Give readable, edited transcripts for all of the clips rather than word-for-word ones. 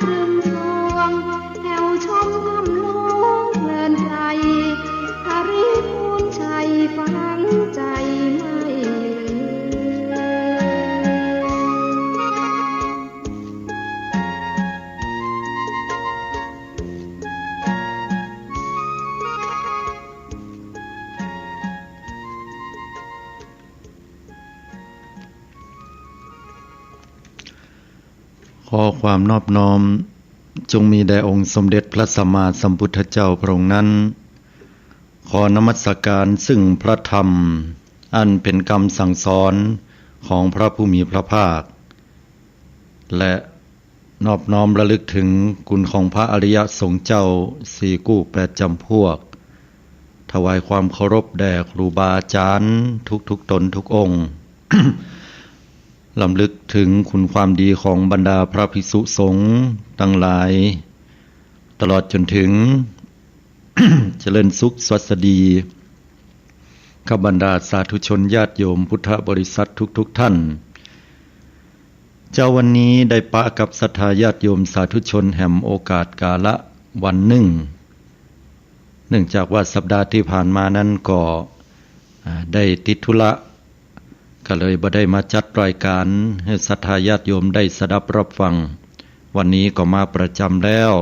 ครึมทองแถวชมทำลงเพลินใจหาริพูนชัยฟังใจไม่ลืขอความนอบน้อมจงมีแด่องค์สมเด็จพระสัมมาสัมพุทธเจ้าพระองค์นั้นขอนมัสการซึ่งพระธรรมอันเป็นคำสั่งสอนของพระผู้มีพระภาคและนอบน้อมระลึกถึงคุณของพระอริยสงฆ์เจ้าสี่กู้แปดจำพวกถวายความเคารพแด่ครูบาอาจารย์ทุกตนทุกองค์ ลำลึกถึงคุณความดีของบรรดาพระภิกษุสงฆ์ทั้งหลายตลอดจนถึง เจริญสุขสวัสดีข้าบรรดาสาธุชนญาติโยมพุทธบริษัททุกท่านเจ้าวันนี้ได้ปะกับศรัทธาญาติโยมสาธุชนแห่งโอกาสกาละวันหนึ่งเนื่องจากว่าสัปดาห์ที่ผ่านมานั้นก็ได้ติดธุระก็เลยบ่ได้มาจัดรายการให้ศรัทธาญาติโยมได้สดับรับฟังวันนี้ก็มาประจำแล้ว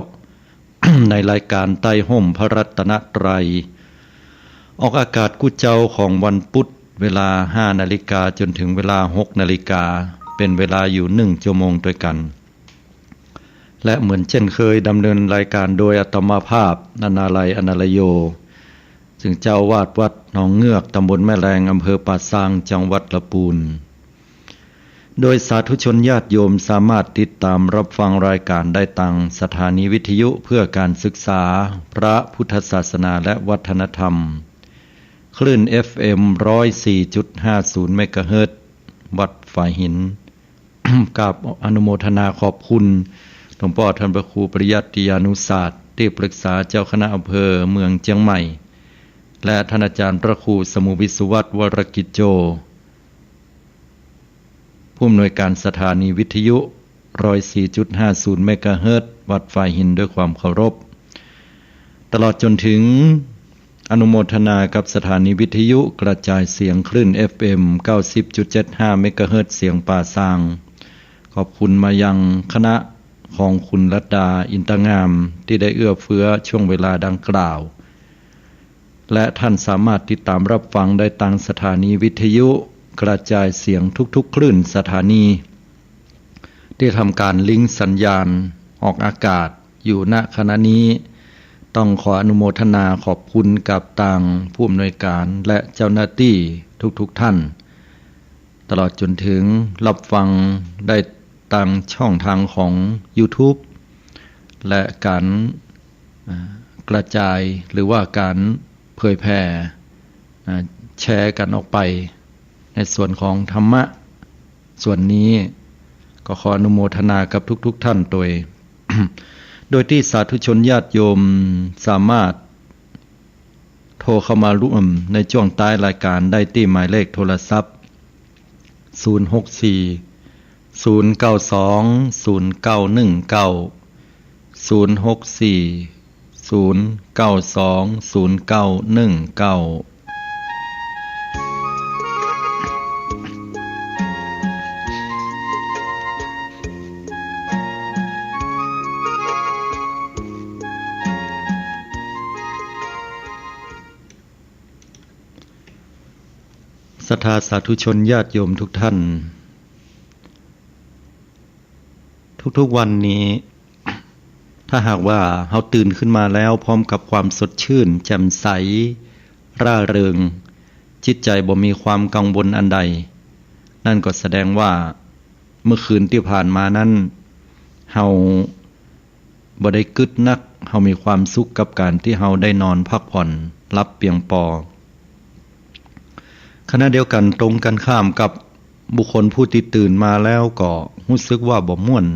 ในรายการใต้ห่มพระรัตนตรัยออกอากาศกู้เจ้าของวันพุธเวลา 5 นาฬิกาจนถึงเวลา 6 นาฬิกาเป็นเวลาอยู่1 ชั่วโมงด้วยกันและเหมือนเช่นเคยดำเนินรายการโดยอาตมาภาพนานาลัยอนาลโยซึ่งเจ้าวาดวัดหนองเงือกตำบลแม่แรงอำเภอป่าซางจังหวัดลำพูนโดยสาธุชนญาติโยมสามารถติดตามรับฟังรายการได้ทางสถานีวิทยุเพื่อการศึกษาพระพุทธศาสนาและวัฒนธรรมคลื่น FM 104.50 เมกะเฮิรตซ์วัดฝ่ายหิน กับอนุโมทนาขอบคุณหลวงพ่อท่านพระครูปริยัติยานุศาสตร์ที่ปรึกษาเจ้าคณะอำเภอเมืองเชียงใหม่และท่านอาจารย์พระครูสมุวิศวัตรวรกิจโจผู้อำนวยการสถานีวิทยุ 104.50 เมกะเฮิรตซ์วัดฝ่ายหินด้วยความเคารพตลอดจนถึงอนุโมทนากับสถานีวิทยุกระจายเสียงคลื่น FM 90.75 เมกะเฮิรตซ์เสียงป่าซางขอบคุณมายังคณะของคุณรัตดาอินตงามที่ได้เอื้อเฟื้อช่วงเวลาดังกล่าวและท่านสามารถติดตามรับฟังได้ทางสถานีวิทยุกระจายเสียงทุกๆคลื่นสถานีที่ทำการลิงก์สัญญาณออกอากาศอยู่ณขณะนี้ต้องขออนุโมทนาขอบคุณกับทางผู้อำนวยการและเจ้าหน้าที่ทุกท่านตลอดจนถึงรับฟังได้ทางช่องทางของ YouTube และการกระจายหรือว่าการเผยแพร่แชร์กันออกไปในส่วนของธรรมะส่วนนี้ก็ขออนุโมทนากับทุกท่านโดย โดยที่สาธุชนญาติโยมสามารถโทรเข้ามาร่วมในช่วงท้ายรายการได้ที่หมายเลขโทรศัพท์064 092 0919 064 092 0919ศรัทธาสาธุชนญาติโยมทุกท่านทุกวันนี้ ถ้าหากว่าเราตื่นขึ้นมาแล้วพร้อมกับความสดชื่นแจ่มใสร่าเริงจิตใจบ่มีความกังวลอันใดนั่นก็แสดงว่าเมื่อคืนที่ผ่านมานั้นเราบ่ได้กึดนักเรามีความสุขกับการที่เราได้นอนพักผ่อนหลับเพียงพอขณะเดียวกันตรงกันข้ามกับบุคคลผู้ที่ตื่นมาแล้วก็รู้สึกว่าบ่ม่วน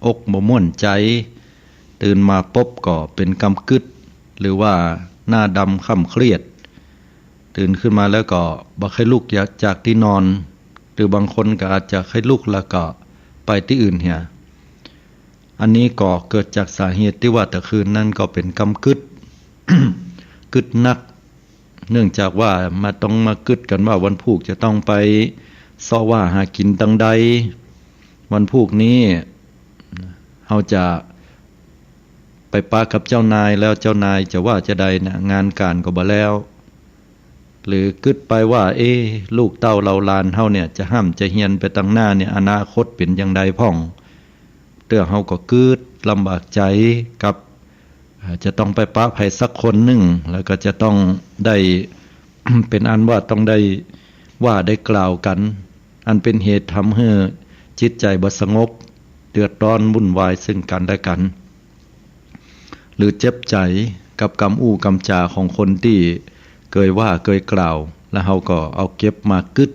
อกบ่ม่วนใจตื่นมาปุ๊บก็เป็นกำกึดหรือว่าหน้าดำค่ำเครียดตื่นขึ้นมาแล้วก็บ่ค่อยลุกจากที่นอนหรือบางคนก็อาจจะค่อยลุกแล้วก็ไปที่อื่นเหี่ย อันนี้ก็เกิดจากสาเหตุที่ว่าแต่คืนนั้นก็เป็นกรรมกึศ กึศนัก เนื่องจากว่ามาต้องมากึศกันว่าวันพุธจะต้องไปซ้อว่าหากินตังใดวันพุธนี้เราจะไปปะกับเจ้านายแล้วเจ้านายจะว่าจะใดนะงานการก็บ่แล้วหรือกึศไปว่าลูกเต้าเราหลานเฮาเนี่ยจะห้ามจะเฮียนไปตั้งหน้าเนี่ยอนาคตเป็นอย่างใดพ่องเตื้อเฮาก็กึศลำบากใจกับจะต้องไปปะไผสักคนหนึ่งแล้วก็จะต้องได้ เป็นอันว่าต้องได้ว่าได้กล่าวกันอันเป็นเหตุทำให้จิตใจบ่สงบเดือดร้อนวุ่นวายซึ่งกันและกันหรือเจ็บใจกับกรรมอู้กรรมจาของคนที่เคยว่าเคยกล่าวแล้วเฮาก็เอาเก็บมากึศ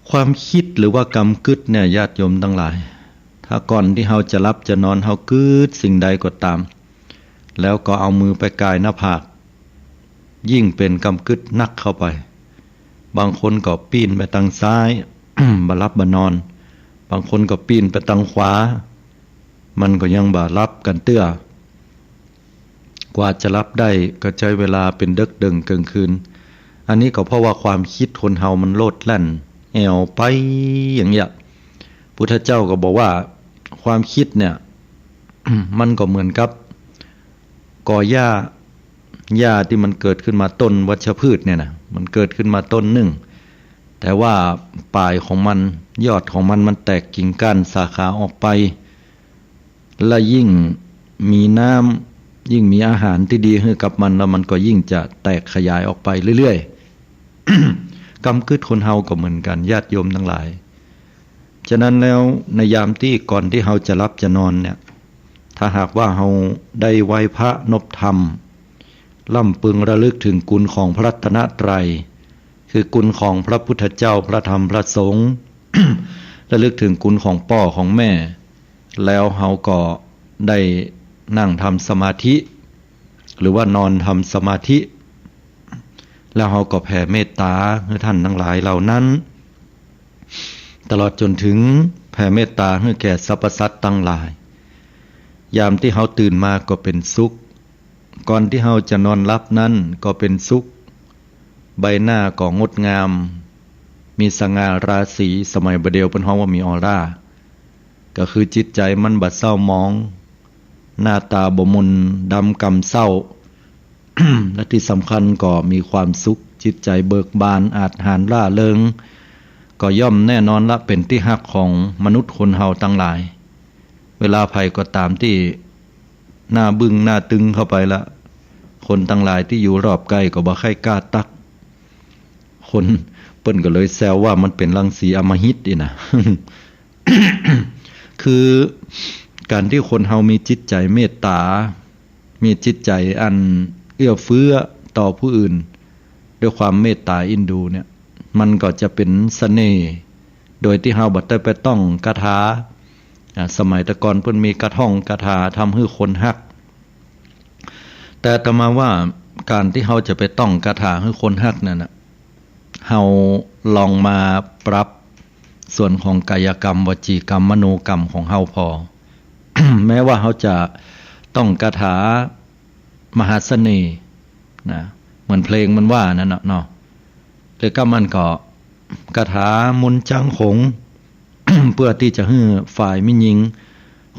ความคิดหรือว่ากรรมกึศเนี่ยญาติโยมทั้งหลายถ้าก่อนที่เฮาจะหลับจะนอนเฮากึศสิ่งใดก็ตามแล้วก็เอามือไปกายหน้าผากยิ่งเป็นกำกึดนักเข้าไปบางคนก็ปีนไปทางซ้าย บ่รับบ่นอนบางคนก็ปีนไปทางขวามันก็ยังบ่รับกันเตื้อกว่าจะรับได้ก็ใช้เวลาเป็นดึกดึงกลางคืนอันนี้ก็เพราะว่าความคิดคนเฮามันโลดแล่นแอวไปอย่างเงี้ยพุทธเจ้าก็บอกว่าความคิดเนี่ย มันก็เหมือนกับก่อหญ้าที่มันเกิดขึ้นมาต้นวัชพืชเนี่ยนะมันเกิดขึ้นมาต้นหนึ่งแต่ว่าปลายของมันยอดของมันแตกกิ่งก้านสาขาออกไปและยิ่งมีน้ำยิ่งมีอาหารที่ดีให้กับมันแล้วมันก็ยิ่งจะแตกขยายออกไปเรื่อยๆ กรรมกึศคนเฮาก็เหมือนกันญาติโยมทั้งหลายฉะนั้นแล้วในยามที่ก่อนที่เฮาจะหลับจะนอนเนี่ยถ้าหากว่าเฮาได้ไหว้พระนบธรรมล่ำพึงระลึกถึงคุณของพระรัตนตรัยคือคุณของพระพุทธเจ้าพระธรรมพระสงฆ์ ระลึกถึงคุณของพ่อของแม่แล้วเฮาก็ได้นั่งทำสมาธิหรือว่านอนทำสมาธิแล้วเฮาก็แผ่เมตตาให้ท่านทั้งหลายเหล่านั้นตลอดจนถึงแผ่เมตตาให้แก่สรรพสัตว์ทั้งหลายยามที่เฮาตื่นมาก็เป็นสุขก่อนที่เฮาจะนอนหลับนั้นก็เป็นสุขใบหน้าก็งดงามมีสง่าราศีสมัยบดเดียวเป็นห้องว่ามีออร่าก็คือจิตใจมันบัดเศร้ามองหน้าตาบ่มนดำกำเศร้า และที่สำคัญก็มีความสุขจิตใจเบิกบานอาจหาญร่าเริงก็ย่อมแน่นอนละเป็นที่ฮักของมนุษย์คนเฮาทั้งหลายเวลาภัยก็ตามที่หน้าบึ้งหน้าตึงเข้าไปละคนทั้งหลายที่อยู่รอบใกล้ก็บ่ค่อยกล้าตักคนเปิ้นก็เลยแซวว่ามันเป็นรังสีอำมหิตนี่นะ คือการที่คนเฮามีจิตใจเมตตามีจิตใจอันเอื้อเฟื้อต่อผู้อื่นด้วยความเมตตาอินดูเนี่ยมันก็จะเป็นเสน่ห์โดยที่เฮาบ่ได้ไปต้องคาถาสมัยแต่ก่อนเพิ่นมีกระท่องคาถาทำให้คนฮักแต่ต่อมาว่าการที่เฮาจะไปต้องคาถาให้คนฮักนั่นน่ะเฮาลองมาปรับส่วนของกายกรรมวจีกรรมมโนกรรมของเฮาพอ แม้ว่าเฮาจะต้องคาถามหาเสน่ห์นะเหมือนเพลงมันว่านั่นเนาะหรือก็มันก็คาถามนต์จังหง เพื่อที่จะให้ฝ่ายมิยิง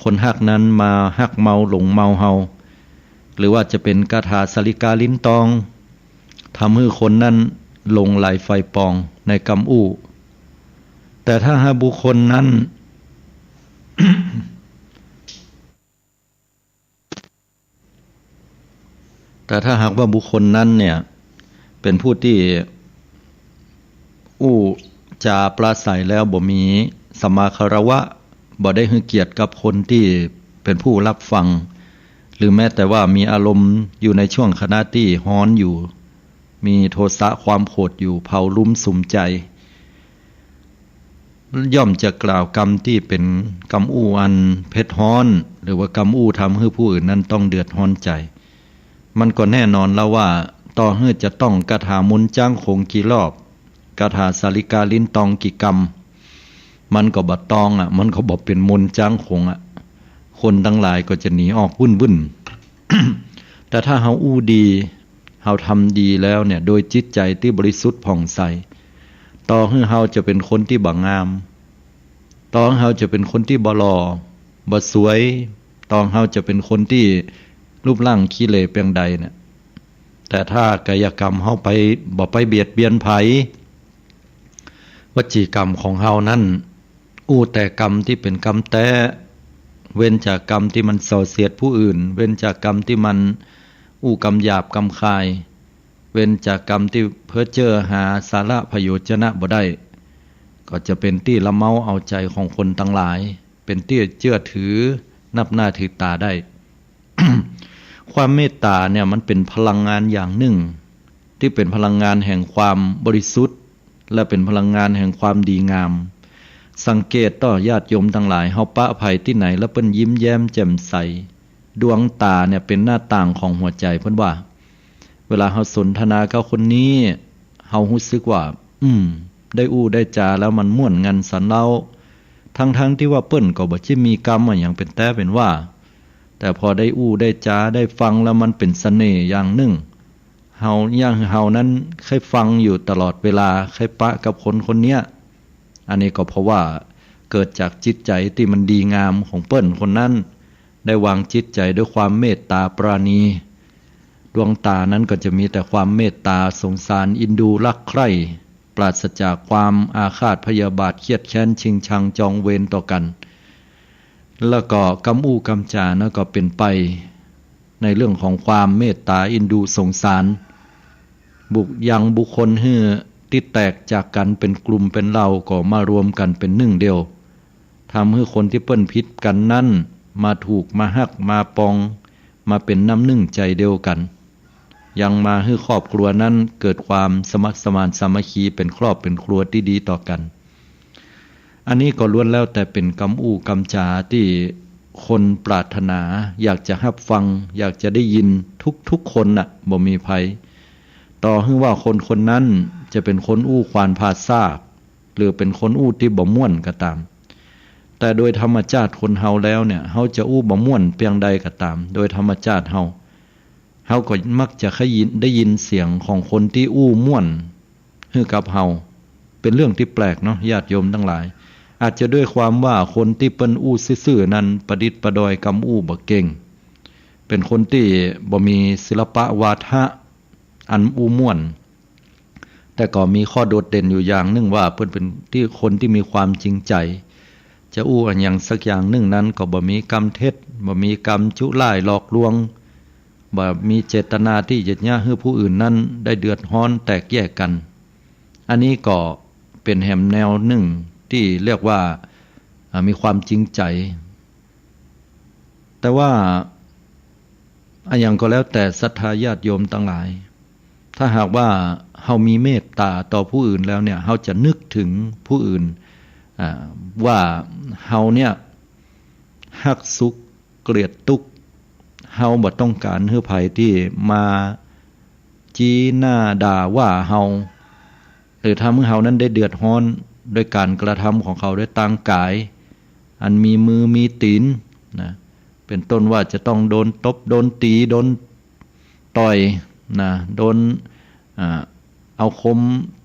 คนฮักนั้นมาฮักเมาหลงเมาเฮาหรือว่าจะเป็นคาถาสลิกาลิ้นตองทำให้คนนั้นหลงไหลไฟปองในกรรมอู้แต่ถ้าหากบุคคลนั้น แต่ถ้าหากว่าบุคคลนั้นเนี่ยเป็นผู้ที่อู้จาปราศัยแล้วบ่มีสัมมาคารวะบ่ได้ให้เกียรติกับคนที่เป็นผู้รับฟังหรือแม้แต่ว่ามีอารมณ์อยู่ในช่วงขณะที่ฮ้อนอยู่มีโทสะความโกรธอยู่เผาลุ้มสุมใจย่อมจะกล่าวกรรมที่เป็นกรรมอู้อันเผ็ดฮ้อนหรือว่ากรรมอู้ทำให้ผู้อื่นนั้นต้องเดือดร้อนใจมันก็แน่นอนแล้วว่าต่อให้จะต้องคาถามนต์จ้างคงกี่รอบคาถาสาลิกาลิ้นตองกี่กรรมมันก็บ่ตองมันก็บ่เป็นมนต์จ้างคง คนทั้งหลายก็จะหนีออกวุ่นๆ แต่ถ้าเฮาอู้ดีเฮาทำดีแล้วเนี่ยโดยจิตใจที่บริสุทธิ์ผ่องใสต่อให้เฮาจะเป็นคนที่บ่งามต่อให้เฮาจะเป็นคนที่บ่หล่อบ่สวยต่อให้เฮาจะเป็นคนที่รูปร่างขี้เหร่เพียงใดเนี่ยแต่ถ้ากายกรรมเฮาไปบ่ไปเบียดเบียนไผวจีกรรมของเฮานั้นอู้แต่กรรมที่เป็นกรรมแท้เว้นจากกรรมที่มันส่อเสียดผู้อื่นเว้นจากกรรมที่มันอู้กรรมหยาบกรรมคายเว้นจากกรรมที่เพ้อเจ้อหาสาระประโยชน์ชนะบ่ได้ก็จะเป็นที่ละเมาเอาใจของคนทั้งหลายเป็นที่เชื่อถือนับหน้าถือตาได้ ความเมตตาเนี่ยมันเป็นพลังงานอย่างหนึ่งที่เป็นพลังงานแห่งความบริสุทธิ์และเป็นพลังงานแห่งความดีงามสังเกตต่อญาติโยมทั้งหลายเฮาปะภัยที่ไหนแล้วเปิ้นยิ้มแย้มแจ่มใสดวงตาเนี่ยเป็นหน้าต่างของหัวใจเพิ่นว่าเวลาเฮาสนทนากับคนนี้เฮารู้สึกว่าได้อู้ได้จาแล้วมันม่วนงันสันเล่าทั้งที่ว่าเปิ้นก็บ่สิมีกรรมอะไรอย่างเป็นแต่เป็นว่าแต่พอได้อู้ได้จาได้ฟังแล้วมันเป็นเสน่ห์อย่างหนึ่งเฮานั้นเคยฟังอยู่ตลอดเวลาเคยปะกับคนเนี้ยอันนี้ก็เพราะว่าเกิดจากจิตใจที่มันดีงามของเปิ้นคนนั้นได้วางจิตใจด้วยความเมตตาปราณีดวงตานั้นก็จะมีแต่ความเมตตาสงสารอินดูรักใคร่ปราศจากความอาฆาตพยาบาทเครียดแค้นชิงชังจองเวรต่อกันแล้วก็กำอู้กำจานะก็เป็นไปในเรื่องของความเมตตาอินดูสงสารยังบุคคลให้ที่แตกจากกันเป็นกลุ่มเป็นเหล่าก็มารวมกันเป็นหนึ่งเดียวทำให้คนที่เปิ้นพิษกันนั่นมาถูกมาฮักมาปองมาเป็นน้ำหนึ่งใจเดียวกันยังมาให้ครอบครัวนั้นเกิดความสมัครสมานสามัคคีเป็นครอบเป็นครัวที่ดีต่อกันอันนี้ก็ล้วนแล้วแต่เป็นกำอู้กำจาที่คนปรารถนาอยากจะรับฟังอยากจะได้ยินทุกคนน่ะบ่มีภัยต่อให้ว่าคนนั้นจะเป็นคนอู้ควานพาซากหรือเป็นคนอู้ที่บ่ม่วนก็ตามแต่โดยธรรมชาติคนเฮาแล้วเนี่ยเฮาจะอู้บ่ม่วนเพียงใดก็ตามโดยธรรมชาติเฮาก็มักจะได้ยินเสียงของคนที่อู้ม่วนให้กับเฮาเป็นเรื่องที่แปลกเนาะญาติโยมทั้งหลายอาจจะด้วยความว่าคนที่เปิ้นอู้ซื่อๆนั้นประดิษฐ์ประดอยกำอู้บ่เก่งเป็นคนที่บ่มีศิลปะวาทะอันอู้ม่วนแต่ก็มีข้อโดดเด่นอยู่อย่างหนึ่งว่าเพิ่นเป็นที่คนที่มีความจริงใจจะอู้อันอย่างสักอย่างหนึ่งนั้นก็บ่มีกรรมเท็จบ่มีกรรมจุร้ายหลอกลวงบ่มีเจตนาที่จะย่าให้ผู้อื่นนั้นได้เดือดร้อนแตกแยกกันอันนี้ก็เป็นแหมแนวหนึ่งที่เรียกว่ามีความจริงใจแต่ว่าอันอย่างก็แล้วแต่ศรัทธาญาติโยมทั้งหลายถ้าหากว่าเฮามีเมตตาต่อผู้อื่นแล้วเนี่ยเฮาจะนึกถึงผู้อื่นว่าเฮาเนี่ยฮักสุขเกลียดทุกข์เฮาบ่ต้องการให้ไผที่มาจี้หน้าด่าว่าเฮาหรือทำให้เฮานั้นได้เดือดร้อนด้วยการกระทำของเขาด้วยทางกายอันมีมือมีตีนนะเป็นต้นว่าจะต้องโดนตบโดนตีโดนต่อยนะโดนเอาคม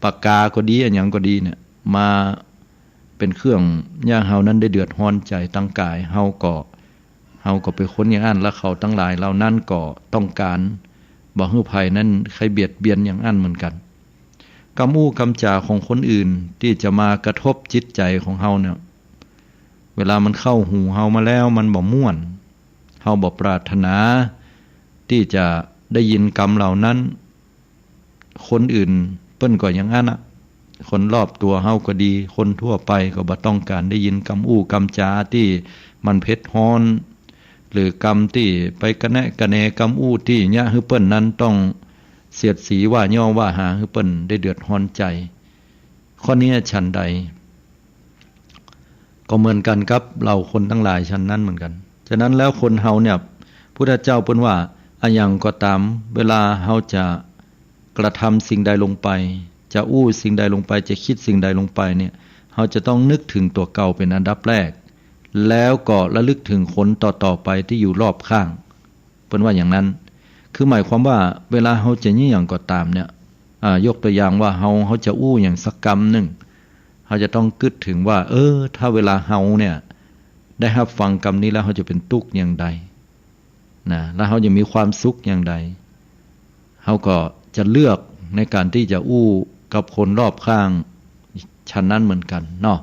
ปากกาก็ดีอันหยังก็ดีเนี่ยมาเป็นเครื่องย่างเฮานั้นได้เดือดร้อนใจทางกายเฮาก็เป็นคนอย่างนั้นแล้วเขาทั้งหลายเหล่านั้นก็ต้องการบ่ให้ภัยนั้นใครเบียดเบียนอย่างนั้นเหมือนกันกำอู้กำจาของคนอื่นที่จะมากระทบจิตใจของเฮาเนี่ยเวลามันเข้าหูเฮามาแล้วมันบ่ม่วนเฮาบ่ปรารถนาที่จะได้ยินกรรมเหล่านั้นคนอื่นเปิ้นก็อย่างนั้นน่ะคนรอบตัวเฮาก็ดีคนทั่วไปก็บ่ต้องการได้ยินกรรมอู้กรรมจาที่มันเผ็ดร้อนหรือกรรมที่ไปกระแนะกระแนกรรมอู้ที่ยะให้เปิ้นนั้นต้องเสียดสีว่าย่อว่าหาให้เปิ้นได้เดือดร้อนใจข้อนี้ฉันใดก็เหมือนกันกับเราคนทั้งหลายฉันนั้นเหมือนกันฉะนั้นแล้วคนเฮาเนี่ยพุทธเจ้าเปิ้นว่าอันยังก็ตามเวลาเฮาจะกระทำสิ่งใดลงไปจะอู้สิ่งใดลงไปจะคิดสิ่งใดลงไปเนี่ยเฮาจะต้องนึกถึงตัวเก่าเป็นอันดับแรก แล้วก็ระลึกถึงคนต่อๆไปที่อยู่รอบข้างเพิ่นว่าอย่างนั้นคือหมายความว่าเวลาเฮาจะยี่หยังก็ตามเนี่ยยกตัวอย่างว่าเฮาจะอู้อย่างสักกรรมหนึ่งเฮาจะต้องคิดถึงว่าถ้าเวลาเฮาเนี่ยได้รับฟังกรรมนี้แล้วเฮาจะเป็นทุกข์อย่างใดนะแล้วเฮาจะมีความสุขอย่างใดเฮาก็จะเลือกในการที่จะอู้กับคนรอบข้างฉันนั้นเหมือนกันเนาะ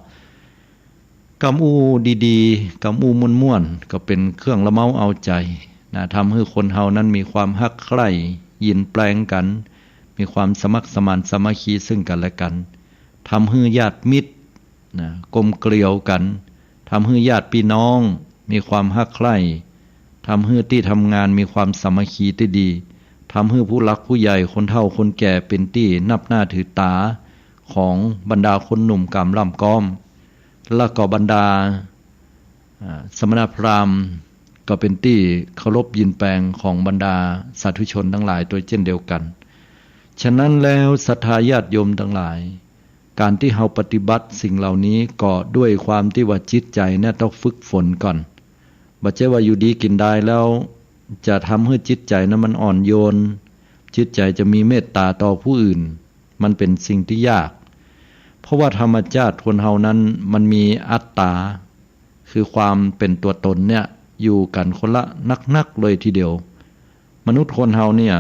กำอู้ดีๆกำอู้ม่วนๆก็เป็นเครื่องละเมาเอาใจนะทำให้คนเฮานั้นมีความฮักใคร่ยินแปลงกันมีความสมัครสมานสามัคคีซึ่งกันและกันทำให้ญาติมิตรนะกลมเกลียวกันทำให้ญาติพี่น้องมีความฮักใคร่ทำให้ที่ทำงานมีความสามัคคีที่ดีทำให้ผู้หลักผู้ใหญ่คนเฒ่าคนแก่เป็นที่นับหน้าถือตาของบรรดาคนหนุ่มกำล่ำก้อมและก็บรรดาสมณพราหมณ์ก็เป็นที่เคารพยินแปลงของบรรดาสาธุชนทั้งหลายโดยเช่นเดียวกันฉะนั้นแล้วศรัทธาญาติโยมทั้งหลายการที่เราปฏิบัติสิ่งเหล่านี้ก็ด้วยความที่ว่าจิตใจเนี่ยต้องฝึกฝนก่อนบ่ใช่ว่าอยู่ดีกินได้แล้วจะทำให้จิตใจนั้นมันอ่อนโยนจิตใจจะมีเมตตาต่อผู้อื่นมันเป็นสิ่งที่ยากเพราะว่าธรรมชาติคนเฮานั้นมันมีอัตตาคือความเป็นตัวตนเนี่ยอยู่กันคนละนักๆเลยทีเดียวมนุษย์คนเฮาเนี่ย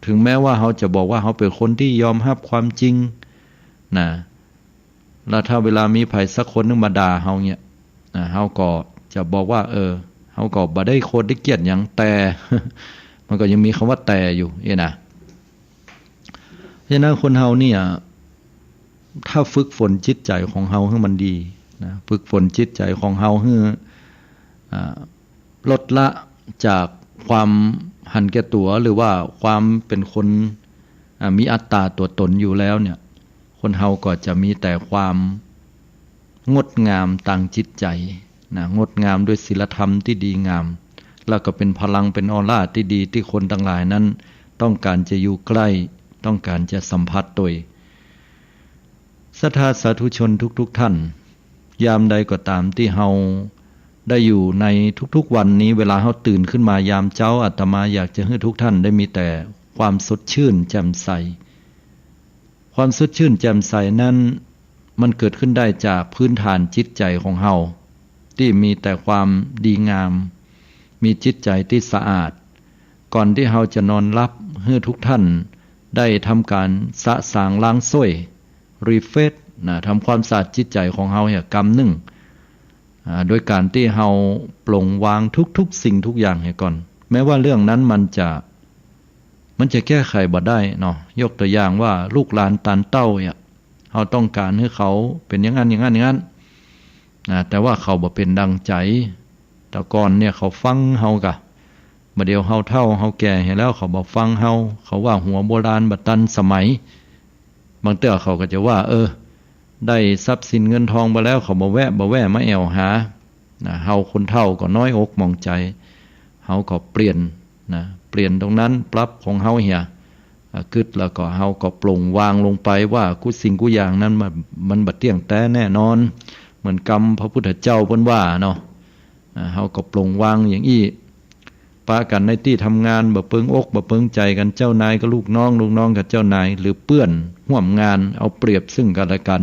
ถึงแม้ว่าเฮาจะบอกว่าเฮาเป็นคนที่ยอมรับความจริงนะแล้วถ้าเวลามีไผสักคนนึงมาด่าเฮาเนี่ยเฮาก็จะบอกว่าเฮาก็บ่ได้โคตรได้เกียรติหยังแต่ มันก็ยังมีคำว่าแต่อยู่นะฉะนั้นคนเฮาเนี่ยถ้าฝึกฝนจิตใจของเฮาให้มันดีนะฝึกฝนจิตใจของเฮาให้ลดละจากความหันแก่ตัวหรือว่าความเป็นคนมีอัตตาตัวตนอยู่แล้วเนี่ยคนเฮาก็จะมีแต่ความงดงามต่างจิตใจนะงดงามด้วยศีลธรรมที่ดีงามแล้วก็เป็นพลังเป็นออร่าที่ดีที่คนทั้งหลายนั้นต้องการจะอยู่ใกล้ต้องการจะสัมผัสด้วยศรัทธาสาธุชนทุกท่านยามใดก็ตามที่เฮาได้อยู่ในทุกๆวันนี้เวลาเฮาตื่นขึ้นมายามเช้าอาตมาอยากจะให้ทุกท่านได้มีแต่ความสดชื่นแจ่มใสความสดชื่นแจ่มใสนั้นมันเกิดขึ้นได้จากพื้นฐานจิตใจของเฮาที่มีแต่ความดีงามมีจิตใจที่สะอาดก่อนที่เฮาจะนอนหลับให้ทุกท่านได้ทำการสะสางล้างส้วยรีเฟรชทำความสะอาดจิตใจของเฮาเนี่ยกำหนึ่งโดยการที่เฮาปลงวางทุกสิ่งทุกอย่างให้ก่อนแม้ว่าเรื่องนั้นมันจะแก้ไขบ่ได้เนาะยกตัวอย่างว่าลูกหลานตานเต้าเนี่ยเฮาต้องการให้เขาเป็นอย่างนั้นแต่ว่าเขาบ่เป็นดังใจแต่ก่อนเนี่ยเขาฟังเฮากะบัดเดียวเฮาเฒ่าเฮาแก่ให้แล้วเขาบ่ฟังเฮาเขาว่าหัวโบราณบ่ทันสมัยบางเตื้อเขาก็จะว่าได้ทรัพย์สินเงินทองมาแล้วเขาบ่แวะมาแอวหาเฮาคนเฒ่าก็น้อยอกมองใจเฮาก็เปลี่ยนตรงนั้นปรับของเฮาเหียกึดแล้วก็เฮาก็ปลงวางลงไปว่ากุสิ่งกุอย่างนั้นมันบ่เที่ยงแท้แน่นอนเหมือนกรรมพระพุทธเจ้าเพิ่นว่าเนาะเฮาก็ปลงวางอย่างอี้ปะกันในที่ทำงานบ่เปิงอกบ่เปิงใจกันเจ้านายกับลูกน้องกับเจ้านายหรือเปื้อนร่วมงานเอาเปรียบซึ่งกันและกัน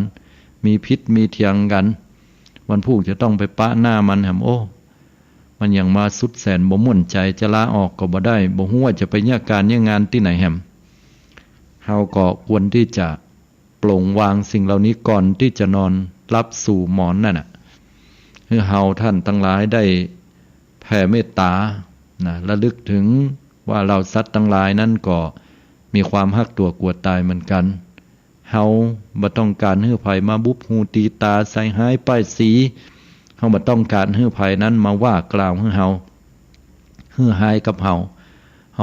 มีพิษมีเถียงกันวันพรุ่งจะต้องไปปะหน้ามันแหมมันยังมาสุดแสนบ่ม่วนใจจะลาออกก็บ่ได้บ่ฮู้ว่าจะไปแยกการแยกงานที่ไหนแหมเฮาก็ควรที่จะปลงวางสิ่งเหล่านี้ก่อนที่จะนอนรับสู่หมอนนั่นน่ะให้เฮาท่านทั้งหลายได้แผ่เมตตาระลึกถึงว่าเราสัตว์ทั้งหลายนั้นก็มีความฮักตัวกลัวตายเหมือนกันเฮาบ่ต้องการให้ไผมาบุบหูตีตาใส่ร้ายป้ายสีเฮาบ่ต้องการให้ไผนั้นมาว่ากล่าวให้เฮาให้หายกับเฮา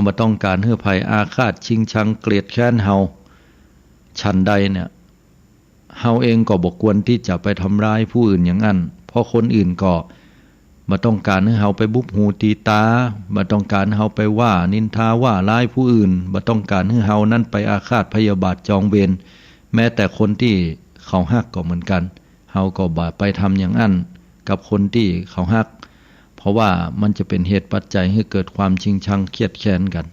บ่ต้องการให้ไผอาฆาตชิงชังเกลียดแค้นเฮาฉันใดเนี่ยเฮาเองก็บ่ควรที่จะไปทำร้ายผู้อื่นอย่างนั้นเพราะคนอื่นก็บ่ต้องการให้เฮาไปบุบหูตีตาบ่ต้องการให้เฮาไปว่านินทาว่าร้ายผู้อื่นบ่ต้องการให้เฮานั้นไปอาฆาตพยาบาทจองเวรแม้แต่คนที่เขาฮักก็เหมือนกันเฮาก็บ่ไปทำอย่างนั้น กับคนที่เขาฮักเพราะว่ามันจะเป็นเหตุปัจจัยให้เกิดความชิงชังเครียดแค้นกัน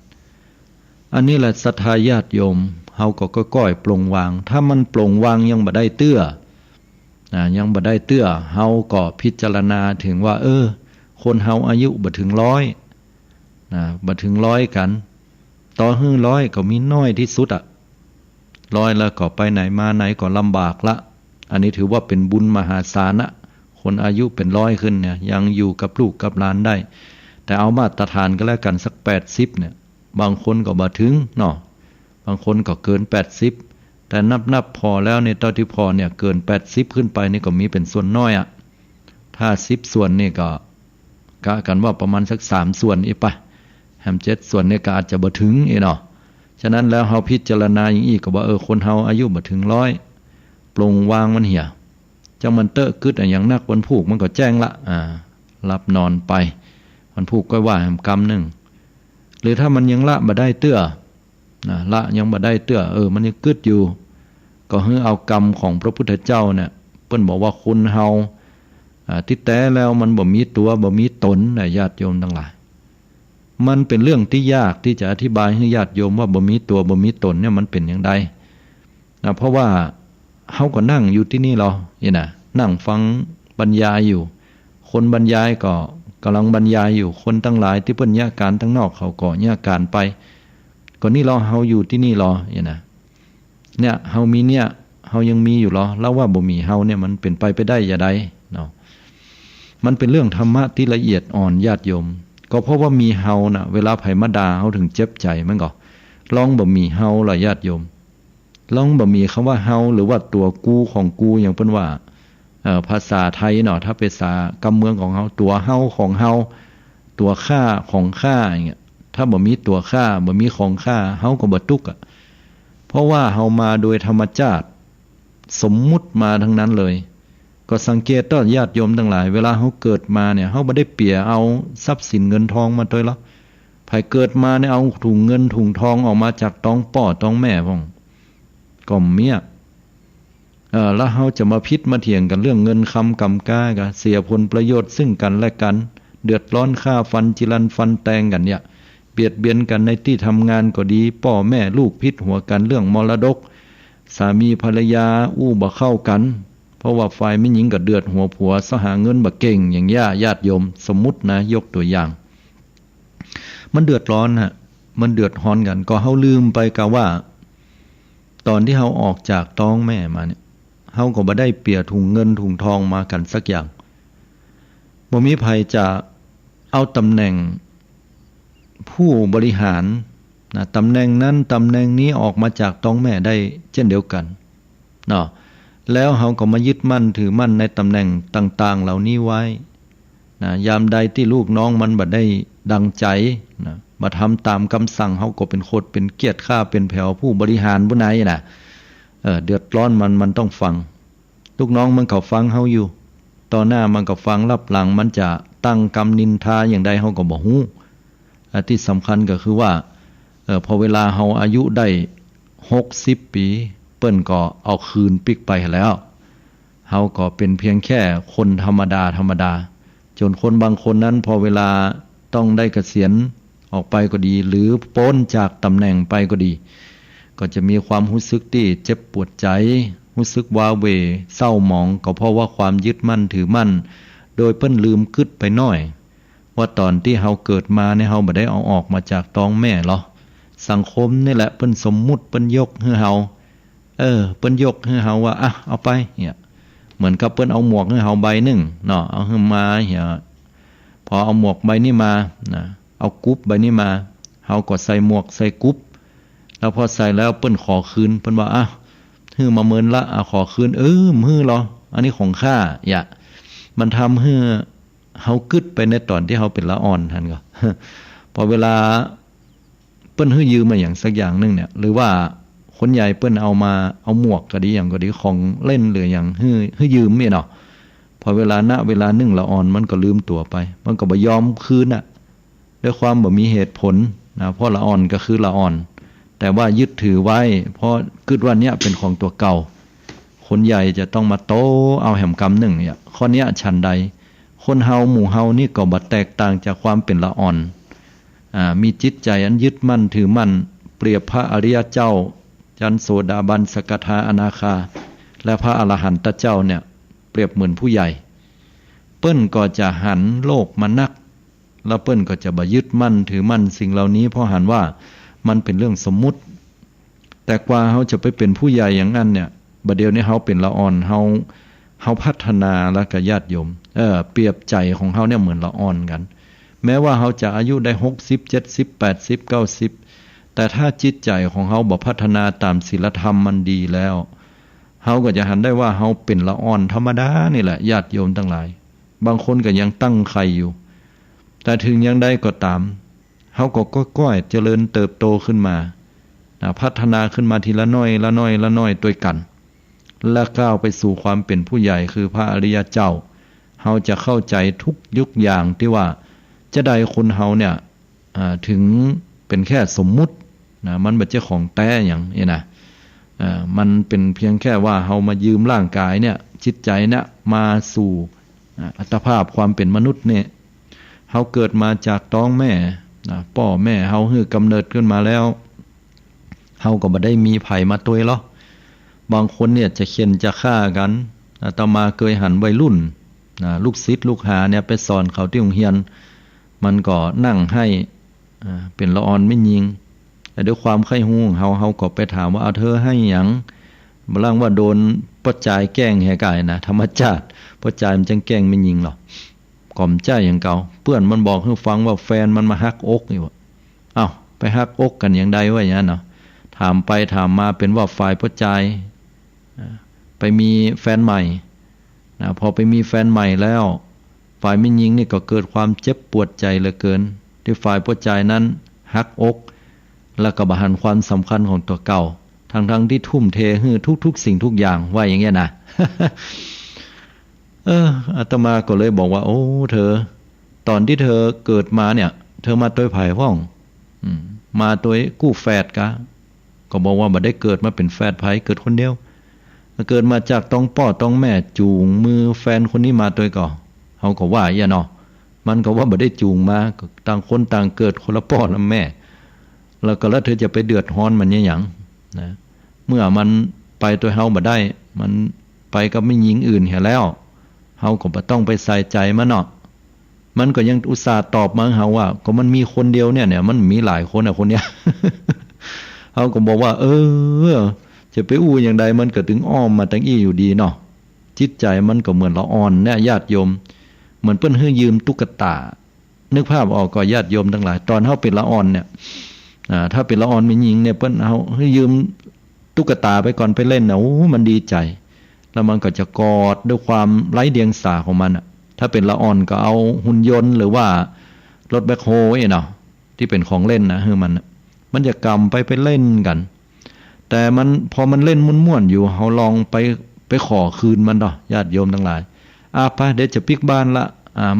อันนี้แหละศรัทธาญาติโยมเฮาก็ก้อยๆปลงวางถ้ามันปลงวางยังบ่ได้เตื้อยังบ่ได้เตื้อเฮาก็พิจารณาถึงว่าคนเฮาอายุบ่ถึง100บ่ถึง100กันต่อให้100ก็มีน้อยที่สุด100แล้วก็ไปไหนมาไหนก็ลำบากละอันนี้ถือว่าเป็นบุญมหาศาลนะคนอายุเป็น100ขึ้นเนี่ยยังอยู่กับลูกกับหลานได้แต่เอามาตรฐานก็แล้วกันสัก80เนี่ยบางคนก็บ่ถึงเนาะบางคนก็เกิน80แต่นับพอแล้วเนี่ยเท่าที่พอเนี่ยเกิน80ขึ้นไปนี่ก็มีเป็นส่วนน้อยถ้า10ส่วนนี่ก็กะกันว่าประมาณสัก3ส่วนอีกปะแฮม7ส่วนนี่ก็อาจจะบ่ถึงอีเนาะฉะนั้นแล้วเฮาพิจารณาอย่างอีกก็ว่าคนเฮาอายุบ่ถึง100ปลงวางมันเหี่ยจังมันเตอะกึดอย่างนักวันผูกมันก็แจ้งละรับนอนไปวันผูกก็ว่าแห่งกรรมหนึ่งหรือถ้ามันยังละบ่ได้เตื้อละยังบ่ได้เตื้อมันยังกึดอยู่ก็ให้เอากรรมของพระพุทธเจ้าเนี่ยเพิ่นบอกว่าคนเฮาที่แท้แล้วมันบ่มีตัวบ่มีตนนะญาติโยมทั้งหลายมันเป็นเรื่องที่ยากที่จะอธิบายให้ญาติโยมว่าบ่มีตัวบ่มีตนเนี่ยมันเป็นอย่างไรเพราะว่าเฮาก็นั่งอยู่ที่นี่หรอนี่นะนั่งฟังบรรยายอยู่คนบรรยายก็กำลังบรรยายอยู่คนทั้งหลายที่เพิ่นแยกการทั้งนอกเขาก็แยกการไปก็นี่เราเฮาอยู่ที่นี่หรอนี่นะเนี่ยเฮามีเนี่ยเฮายังมีอยู่หรอแล้วว่าบ่มีเฮาเนี่ยมันเป็นไปได้อย่าใดเนาะมันเป็นเรื่องธรรมะที่ละเอียดอ่อนญาติโยมก็เพราะว่ามีเฮาน่ะเวลาไผมาด่าเฮาถึงเจ็บใจมันก็ลองบ่มีเฮาล่ะญาติโยมลองบ่มีคำว่าเฮาหรือว่าตัวกูของกูอย่างเพิ่นว่าภาษาไทยเนาะถ้าเป็นภาษากำเมืองของเฮาตัวเฮาของเฮาตัวข้าของข้าอย่างเงี้ยถ้าบ่มีตัวข้าบ่มีของข้าเฮาก็บ่ทุกข์เพราะว่าเฮามาโดยธรรมชาติสมมุติมาทั้งนั้นเลยก็สังเกตต่อญาติโยมทั้งหลายเวลาเฮาเกิดมาเนี่ยเฮาบ่ได้เปียเอาทรัพย์สินเงินทองมาตัวละไผเกิดมาเนี่ยเอาถุงเงินถุงทองออกมาจากท้องพ่อท้องแม่พ่องก็เมียแล้วเฮาจะมาพิษมาเถียงกันเรื่องเงินคำกำก้ากันเสียผลประโยชน์ซึ่งกันและกันเดือดร้อนฆ่าฟันจิรันฟันแตงกันเนี่ยเบียดเบียนกันในที่ทำงานก็ดีพ่อแม่ลูกพิษหัวกันเรื่องมรดกสามีภรรยาอู้บ่เข้ากันเพราะว่าฝ่ายแม่หญิงก็เดือดหัวผัวสหาเงินบ่เก่งอย่างญาติโยมสมมุตินะยกตัวอย่างมันเดือดร้อนมันเดือดร้อนกันก็เฮาลืมไปกะว่าตอนที่เฮาออกจากท้องแม่มาเนี่ยเฮาก็บ่ได้เปียถุงเงินถุงทองมากันสักอย่างบ่มีไผจะเอาตำแหน่งผู้บริหารตำแหน่งนั้นตำแหน่งนี้ออกมาจากท้องแม่ได้เช่นเดียวกันเนาะแล้วเฮาก็มายึดมั่นถือมั่นในตำแหน่งต่างๆเหล่านี้ไว้ยามใดที่ลูกน้องมันบ่ได้ดังใจมาทำตามคำสั่งเฮาก็เป็นโคตรเป็นเกียรติข้าเป็นแผ่วผู้บริหารผู้ใดเดือดร้อนมันต้องฟังลูกน้องมันก็ฟังเฮาอยู่ต่อหน้ามันก็ฟังรับหลังมันจะตั้งกรรมนินทาอย่างใดเฮาก็บ่ฮู้ที่สำคัญก็คือว่าพอเวลาเฮาอายุได้60ปีเปิ้นก็เอาคืนปิกไปแล้วเฮาก็เป็นเพียงแค่คนธรรมดาจนคนบางคนนั้นพอเวลาต้องได้เกษียณออกไปก็ดีหรือพ้นจากตำแหน่งไปก็ดีก็จะมีความรู้สึกที่เจ็บปวดใจรู้สึกว้าเหวเศร้าหมองก็เพราะว่าความยึดมั่นถือมั่นโดยเพิ่นลืมคิดไปหน่อยว่าตอนที่เฮาเกิดมาเนี่ยเฮาบ่ได้เอาออกมาจากท้องแม่หรอสังคมนี่แหละเพิ่นสมมุติเพิ่นยกให้เฮาเพิ่นยกให้เฮาว่าเอาไปเนี่ยเหมือนกับเพิ่นเอาหมวกให้เฮาใบนึงเนาะเอาขึ้นมาเหี่ยพอเอาหมวกใบนี้มาเอากุ๊บใบนี้มาเฮาก็ใส่หมวกใส่กุ๊บแล้วพอใส่แล้วเปิ้นขอคืนเปิ้นว่าฮื้อมาเมินละขอคืนมือเหรออันนี้ของข้ามันทำให้เฮากึดไปในตอนที่เฮาเป็นละอ่อนท่านก็ พอเวลาเปิ้นฮื้อยืมมาอย่างสักอย่างนึงเนี่ยหรือว่าคนใหญ่เปิ้นเอาหมวกก็ดีอย่างก็ดีของเล่นหรืออย่างฮื้อยืมนี่เนาะพอเวลานึงละอ่อนมันก็ลืมตัวไปมันก็บ่ยอมคืนด้วยความบ่มีเหตุผลเพราะละอ่อนก็คือละอ่อนแต่ว่ายึดถือไว้เพราะคิดว่าเนี้ยเป็นของตัวเก่าคนใหญ่จะต้องมาโตเอาแหมกรรมหนึ่งเนี่ยข้อเนี้ยฉันใด คนเฮาหมู่เฮานี่ก็บ่แตกต่างจากความเป็นละอ่อนมีจิตใจอันยึดมั่นถือมั่นเปรียบพระอริยเจ้าจันโสดาบันสกทาอนาคาและพระอรหันตเจ้าเนี่ยเปรียบเหมือนผู้ใหญ่เปิ้นก็จะหันโลกมานักแล้วเปิ้นก็จะบ่ยึดมั่นถือมั่นสิ่งเหล่านี้เพราะหันว่ามันเป็นเรื่องสมมุติแต่กว่าเฮาจะไปเป็นผู้ใหญ่อย่างนั้นเนี่ยบัดเดี๋ยวนี้เฮาเป็นละอ่อนเฮาพัฒนาแล้วก็ญาติโยมเปรียบใจของเฮาเนี่ยเหมือนละอ่อนกันแม้ว่าเฮาจะอายุได้60 70 80 90แต่ถ้าจิตใจของเฮาบ่พัฒนาตามศีลธรรมมันดีแล้วเฮาก็จะหันได้ว่าเฮาเป็นละอ่อนธรรมดานี่แหละญาติโยมทั้งหลายบางคนก็ยังตั้งไข่อยู่แต่ถึงยังได้ก็ตามเฮาก็ก้อยๆเจริญเติบโตขึ้นมาพัฒนาขึ้นมาทีละน้อยละน้อยละน้อยด้วยกันและก้าวไปสู่ความเป็นผู้ใหญ่คือพระอริยเจ้าเฮาจะเข้าใจทุกยุคอย่างที่ว่าจะได้คนเฮาเนี่ยถึงเป็นแค่สมมุติมันบ่ใช่ของแท้อย่างนี้นะมันเป็นเพียงแค่ว่าเฮามายืมร่างกายเนี่ยจิตใจเนี่ยมาสู่อัตภาพความเป็นมนุษย์เนี่ยเฮาเกิดมาจากท้องแม่พ่อแม่เฮาฮื้อกำเนิดขึ้นมาแล้วเฮาก็บ่ได้มีไผมาตวยหรอกบางคนเนี่ยจะเข็นจะฆ่ากันอาตมาเคยหันวัยรุ่นลูกศิษย์ลูกหาเนี่ยไปสอนเขาที่โรงเรียนมันก็นั่งให้เป็นละอ่อนไม่ยิงแต่ด้วยความไข้หูเฮาก็ไปถามว่าเอาเธอให้หยังบ่ลังว่าโดนปัจจัยแกล้งแห่กายนะธรรมชาติปัจจัยมันจังแกล้งไม่ยิงหรอกก่อมใจอย่างเก่าเพื่อนมันบอกให้ฟังว่าแฟนมันมาฮักอกนี่ว่าอ้าวไปฮักอกกันอย่างใดวะอย่างนั้นเนาะถามไปถามมาเป็นว่าฝ่ายปัจจัยไปมีแฟนใหม่พอไปมีแฟนใหม่แล้วฝ่ายไม่ยิงนี่ก็เกิดความเจ็บปวดใจเหลือเกินที่ฝ่ายปัจจัยนั้นฮักอกแล้วก็บ่หันความสำคัญของตัวเก่าทั้งที่ทุ่มเทให้ทุกสิ่งทุกอย่างว่าอย่างเงี้ยนะ อาตมาก็เลยบอกว่าโอ้เธอตอนที่เธอเกิดมาเนี่ยเธอมาตัวไผ่พ่องมาตัวกู้แฝดกะก็บอกว่าบ่ได้เกิดมาเป็นแฝดไผ่เกิดคนเดียวเกิดมาจากต้องพ่อต้องแม่จูงมือแฟนคนนี้มาตัวก่อเฮาก็ว่าอย่าเนาะมันก็ว่าบ่ได้จูงมาต่างคนต่างเกิดคนละพ่อละแม่แล้วก็แล้วเธอจะไปเดือดร้อนมันหยังนะเมื่อมันไปตัวเฮาบ่ได้มันไปกับไม่หญิงอื่นเหี่ยแล้วเฮาก็บ่ต้องไปใส่ใจมันเนาะมันก็ยังอุตส่าห์ตอบมาเฮาว่าก็มันมีคนเดียวเนี่ยมันมีหลายคนคนเนี้ย เฮาก็บอกว่าจะไปอู้อย่างใดมันก็ถึงอ้อมมาตั้งอี้อยู่ดีเนาะจิตใจมันก็เหมือนละอ่อนเนี่ยญาติโยมเหมือนเพิ่นให้ยืมตุ๊กตานึกภาพออกก็ญาติโยมทั้งหลายตอนเฮาเป็นละอ่อนเนี่ยถ้าเป็นละอ่อนมีหญิงเนี่ยเพิ่นเฮาให้ยืมตุ๊กตาไปก่อนไปเล่นนะโอ้มันดีใจแล้วมันก็จะกอดด้วยความไร้เดียงสาของมันถ้าเป็นละอ่อนก็เอาหุ่นยนต์หรือว่ารถแบ็คโฮเนาะที่เป็นของเล่นนะคือมันจะกำไปเล่นกันแต่มันพอมันเล่นม่วนๆอยู่เฮาลองไปขอคืนมันเนาะญาติโยมทั้งหลายไปเดี๋ยวจะปิกบ้านละ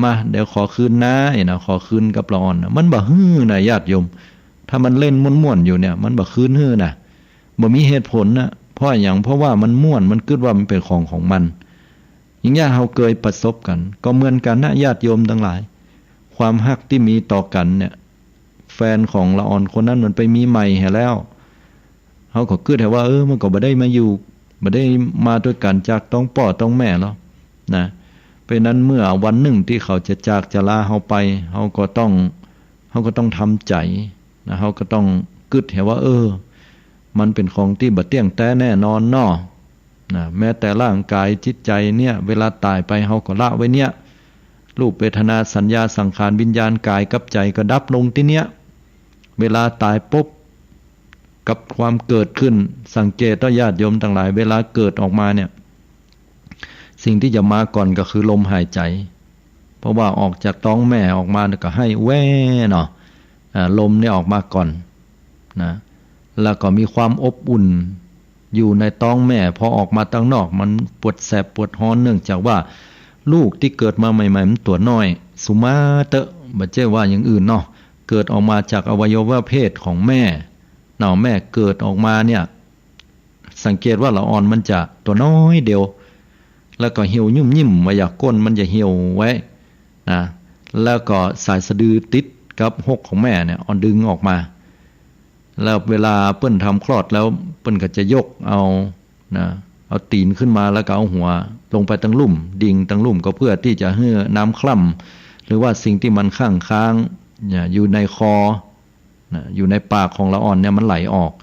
มาเดี๋ยวขอคืนนะนะขอคืนกับละอ่อนมันบ่ฮื้อนะญาติโยมถ้ามันเล่นม่วนๆอยู่เนี่ยมันบ่คืนฮื้อนะบ่มีเหตุผลนะเพราะอย่างเพราะว่ามันม่วนมันคิดว่ามันเป็นของมันอย่างนี้เฮาเคยประสบกันก็เหมือนกันนะญาติโยมทั้งหลายความฮักที่มีต่อกันเนี่ยแฟนของละอ่อนคนนั้นมันไปมีใหม่แห่แล้วเฮาก็คิดแต่ว่ามันก็บ่ได้มาอยู่บ่ได้มาด้วยกันจากต้องพ่อต้องแม่แล้วนะเพราะนั้นเมื่อวันหนึ่งที่เขาจะจากจะลาเฮาไปเฮาก็ต้องทำใจนะเฮาก็ต้องคิดแต่ว่ามันเป็นของที่บ่เที่ยงแท้แน่นอนเนาะนะแม้แต่ร่างกายจิตใจเนี่ยเวลาตายไปเฮาก็ละไว้เนี่ยรูปเวทนาสัญญาสังขารวิญญาณกายกับใจก็ดับลงที่เนี้ยเวลาตายปุ๊บกับความเกิดขึ้นสังเกตญาติโยมทั้งหลายเวลาเกิดออกมาเนี่ยสิ่งที่จะมาก่อนก็คือลมหายใจเพราะว่าออกจากท้องแม่ออกมาก็ให้แว่เนาะลมเนี่ยออกมาก่อนนะแล้วก็มีความอบอุ่นอยู่ในท้องแม่พอออกมาตั้งนอกมันปวดแสบปวดร้อนเนื่องจากว่าลูกที่เกิดมาใหม่ๆมันตัวน้อยสุมาเตะบ่ใช่ว่าอย่างอื่นเนาะเกิดออกมาจากอวัยวะเพศของแม่เนาะแม่เกิดออกมาเนี่ยสังเกตว่าละอ่อนมันจะตัวน้อยเดียวแล้วก็เหี่ยวยุ่มยิ้มมาอยากก้นมันจะเหี่ยวไว้ นะแล้วก็สายสะดือติดกับหกของแม่เนี่ยอ่อนดึงออกมาแล้วเวลาเปิ้นทำคลอดแล้วเปิ้นก็จะยกเอานะเอาตีนขึ้นมาแล้วก็เอาหัวลงไปตั้งลุ่มดิ่งตั้งลุ่มก็เพื่อที่จะให้น้ำคล่ำหรือว่าสิ่งที่มันค้างอยู่ในคอนะอยู่ในปากของละอ่อนเนี่ยมันไหลออก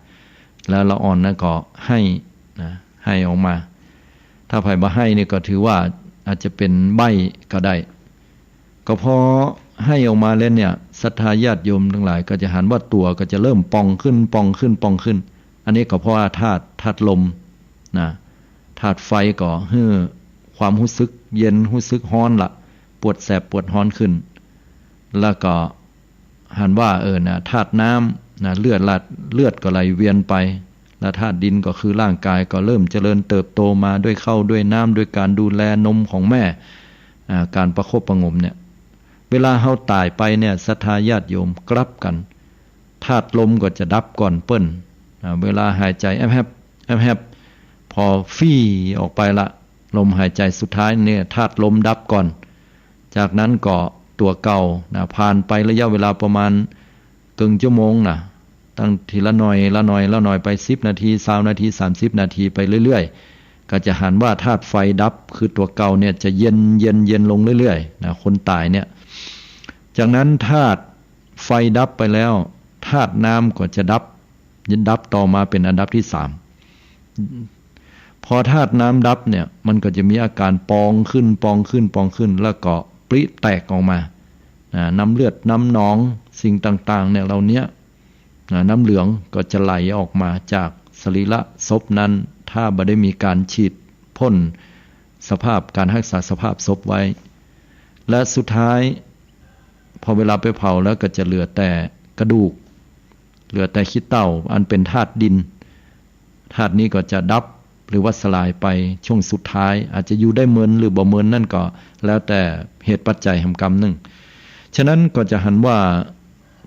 แล้วละอ่อนนั่นก็ให้ออกมาถ้าไผบ่ให้นี่ก็ถือว่าอาจจะเป็นใบ้ก็ได้ก็พอให้ออกมาแล้วเนี่ยศรัทธาญาติโยมทั้งหลายก็จะหันว่าตัวก็จะเริ่มปองขึ้นอันนี้ก็เพราะว่าธาตุลมนะธาตุไฟก็ให้ความรู้สึกเย็นรู้สึกร้อนละปวดแสบปวดร้อนขึ้นแล้วก็หันว่านะธาตุน้ำนะเลือดก็ไหลเวียนไปและธาตุดินก็คือร่างกายก็เริ่มเจริญเติบโตมาด้วยข้าวด้วยน้ำด้วยการดูแลนมของแม่การประคบประงมเนี่ยเวลาเฮาตายไปเนี่ยศรัทธาญาติโยมกลับกันธาตุลมก็จะดับก่อนเปิ้นเวลาหายใจแอบ พอฟี่ออกไปละลมหายใจสุดท้ายเนี่ยธาตุลมดับก่อนจากนั้นก็ตัวเก่าผ่านไประยะเวลาประมาณครึ่งชั่วโมงตั้งทีละหน่อยไป10นาที20นาที30นาทีไปเรื่อยๆก็จะหันว่าธาตุไฟดับคือตัวเก่าเนี่ยจะเย็นลงเรื่อยๆคนตายเนี่ยจากนั้นธาตุไฟดับไปแล้วธาตุน้ำก็จะดับต่อมาเป็นอันดับที่3พอธาตุน้ำดับเนี่ยมันก็จะมีอาการปองขึ้นแล้วก็ปริแตกออกมาน้ำเลือดน้ำหนองสิ่งต่างๆเนี่ยเหล่านี้น้ำเหลืองก็จะไหลออกมาจากสรีระศพนั้นถ้าบ่ได้มีการฉีดพ่นสภาพการรักษาสภาพศพไว้และสุดท้ายพอเวลาไปเผาแล้วก็จะเหลือแต่กระดูกเหลือแต่ขี้เถ้าอันเป็นธาตุดินธาตุนี้ก็จะดับหรือว่าสลายไปช่วงสุดท้ายอาจจะอยู่ได้เมินหรือบ่เมินนั่นก็แล้วแต่เหตุปัจจัยแห่งกรรมหนึ่งฉะนั้นก็จะหันว่า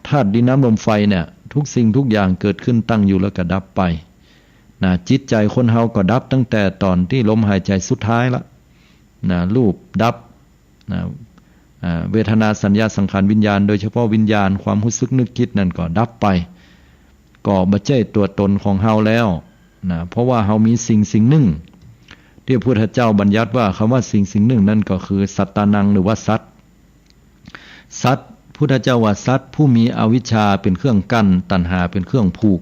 ธาตุดินน้ำลมไฟเนี่ยทุกสิ่งทุกอย่างเกิดขึ้นตั้งอยู่แล้วก็ดับไปจิตใจคนเฮาก็ดับตั้งแต่ตอนที่ลมหายใจสุดท้ายละรูปดับเวทนาสัญญาสังขารวิญญาณโดยเฉพาะวิญญาณความรู้สึกนึกคิดนั่นก็ดับไปก็บ่ใช่ตัวตนของเฮาแล้วเพราะว่าเฮามีสิ่งหนึ่งที่พระพุทธเจ้าบัญญัติว่าคำว่าสิ่งหนึ่งนั่นก็คือสัตตานังหรือว่าสัตว์พุทธเจ้าว่าสัตว์ผู้มีอวิชชาเป็นเครื่องกั้นตัณหาเป็นเครื่องผูก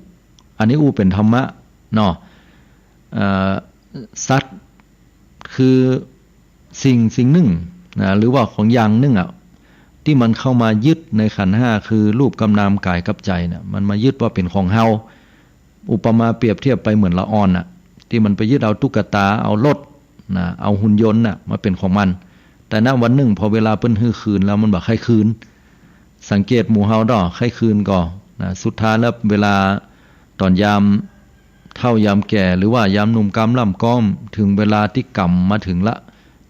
อันนี้เป็นธรรมะเนาะสัตว์คือสิ่งหนึ่งหรือว่าของอย่างหนึ่งที่มันเข้ามายึดในขันธ์ห้าคือรูปกำนามกายกับใจมันมายึดว่าเป็นของเฮาอุปมาเปรียบเทียบไปเหมือนละอ่อนที่มันไปยึดเอาตุ๊กตาเอารถเอาหุ่นยนต์มาเป็นของมันแต่ณวันหนึ่งพอเวลาเปิ้นฮื้อคืนแล้วมันบอกให้คืนสังเกตหมู่เฮาดอกให้คืนก่อนสุดท้ายแล้วเวลาตอนยามเฒ่ายามแก่หรือว่ายามหนุ่มกำล่ำก้อมถึงเวลาที่กรรมมาถึงละ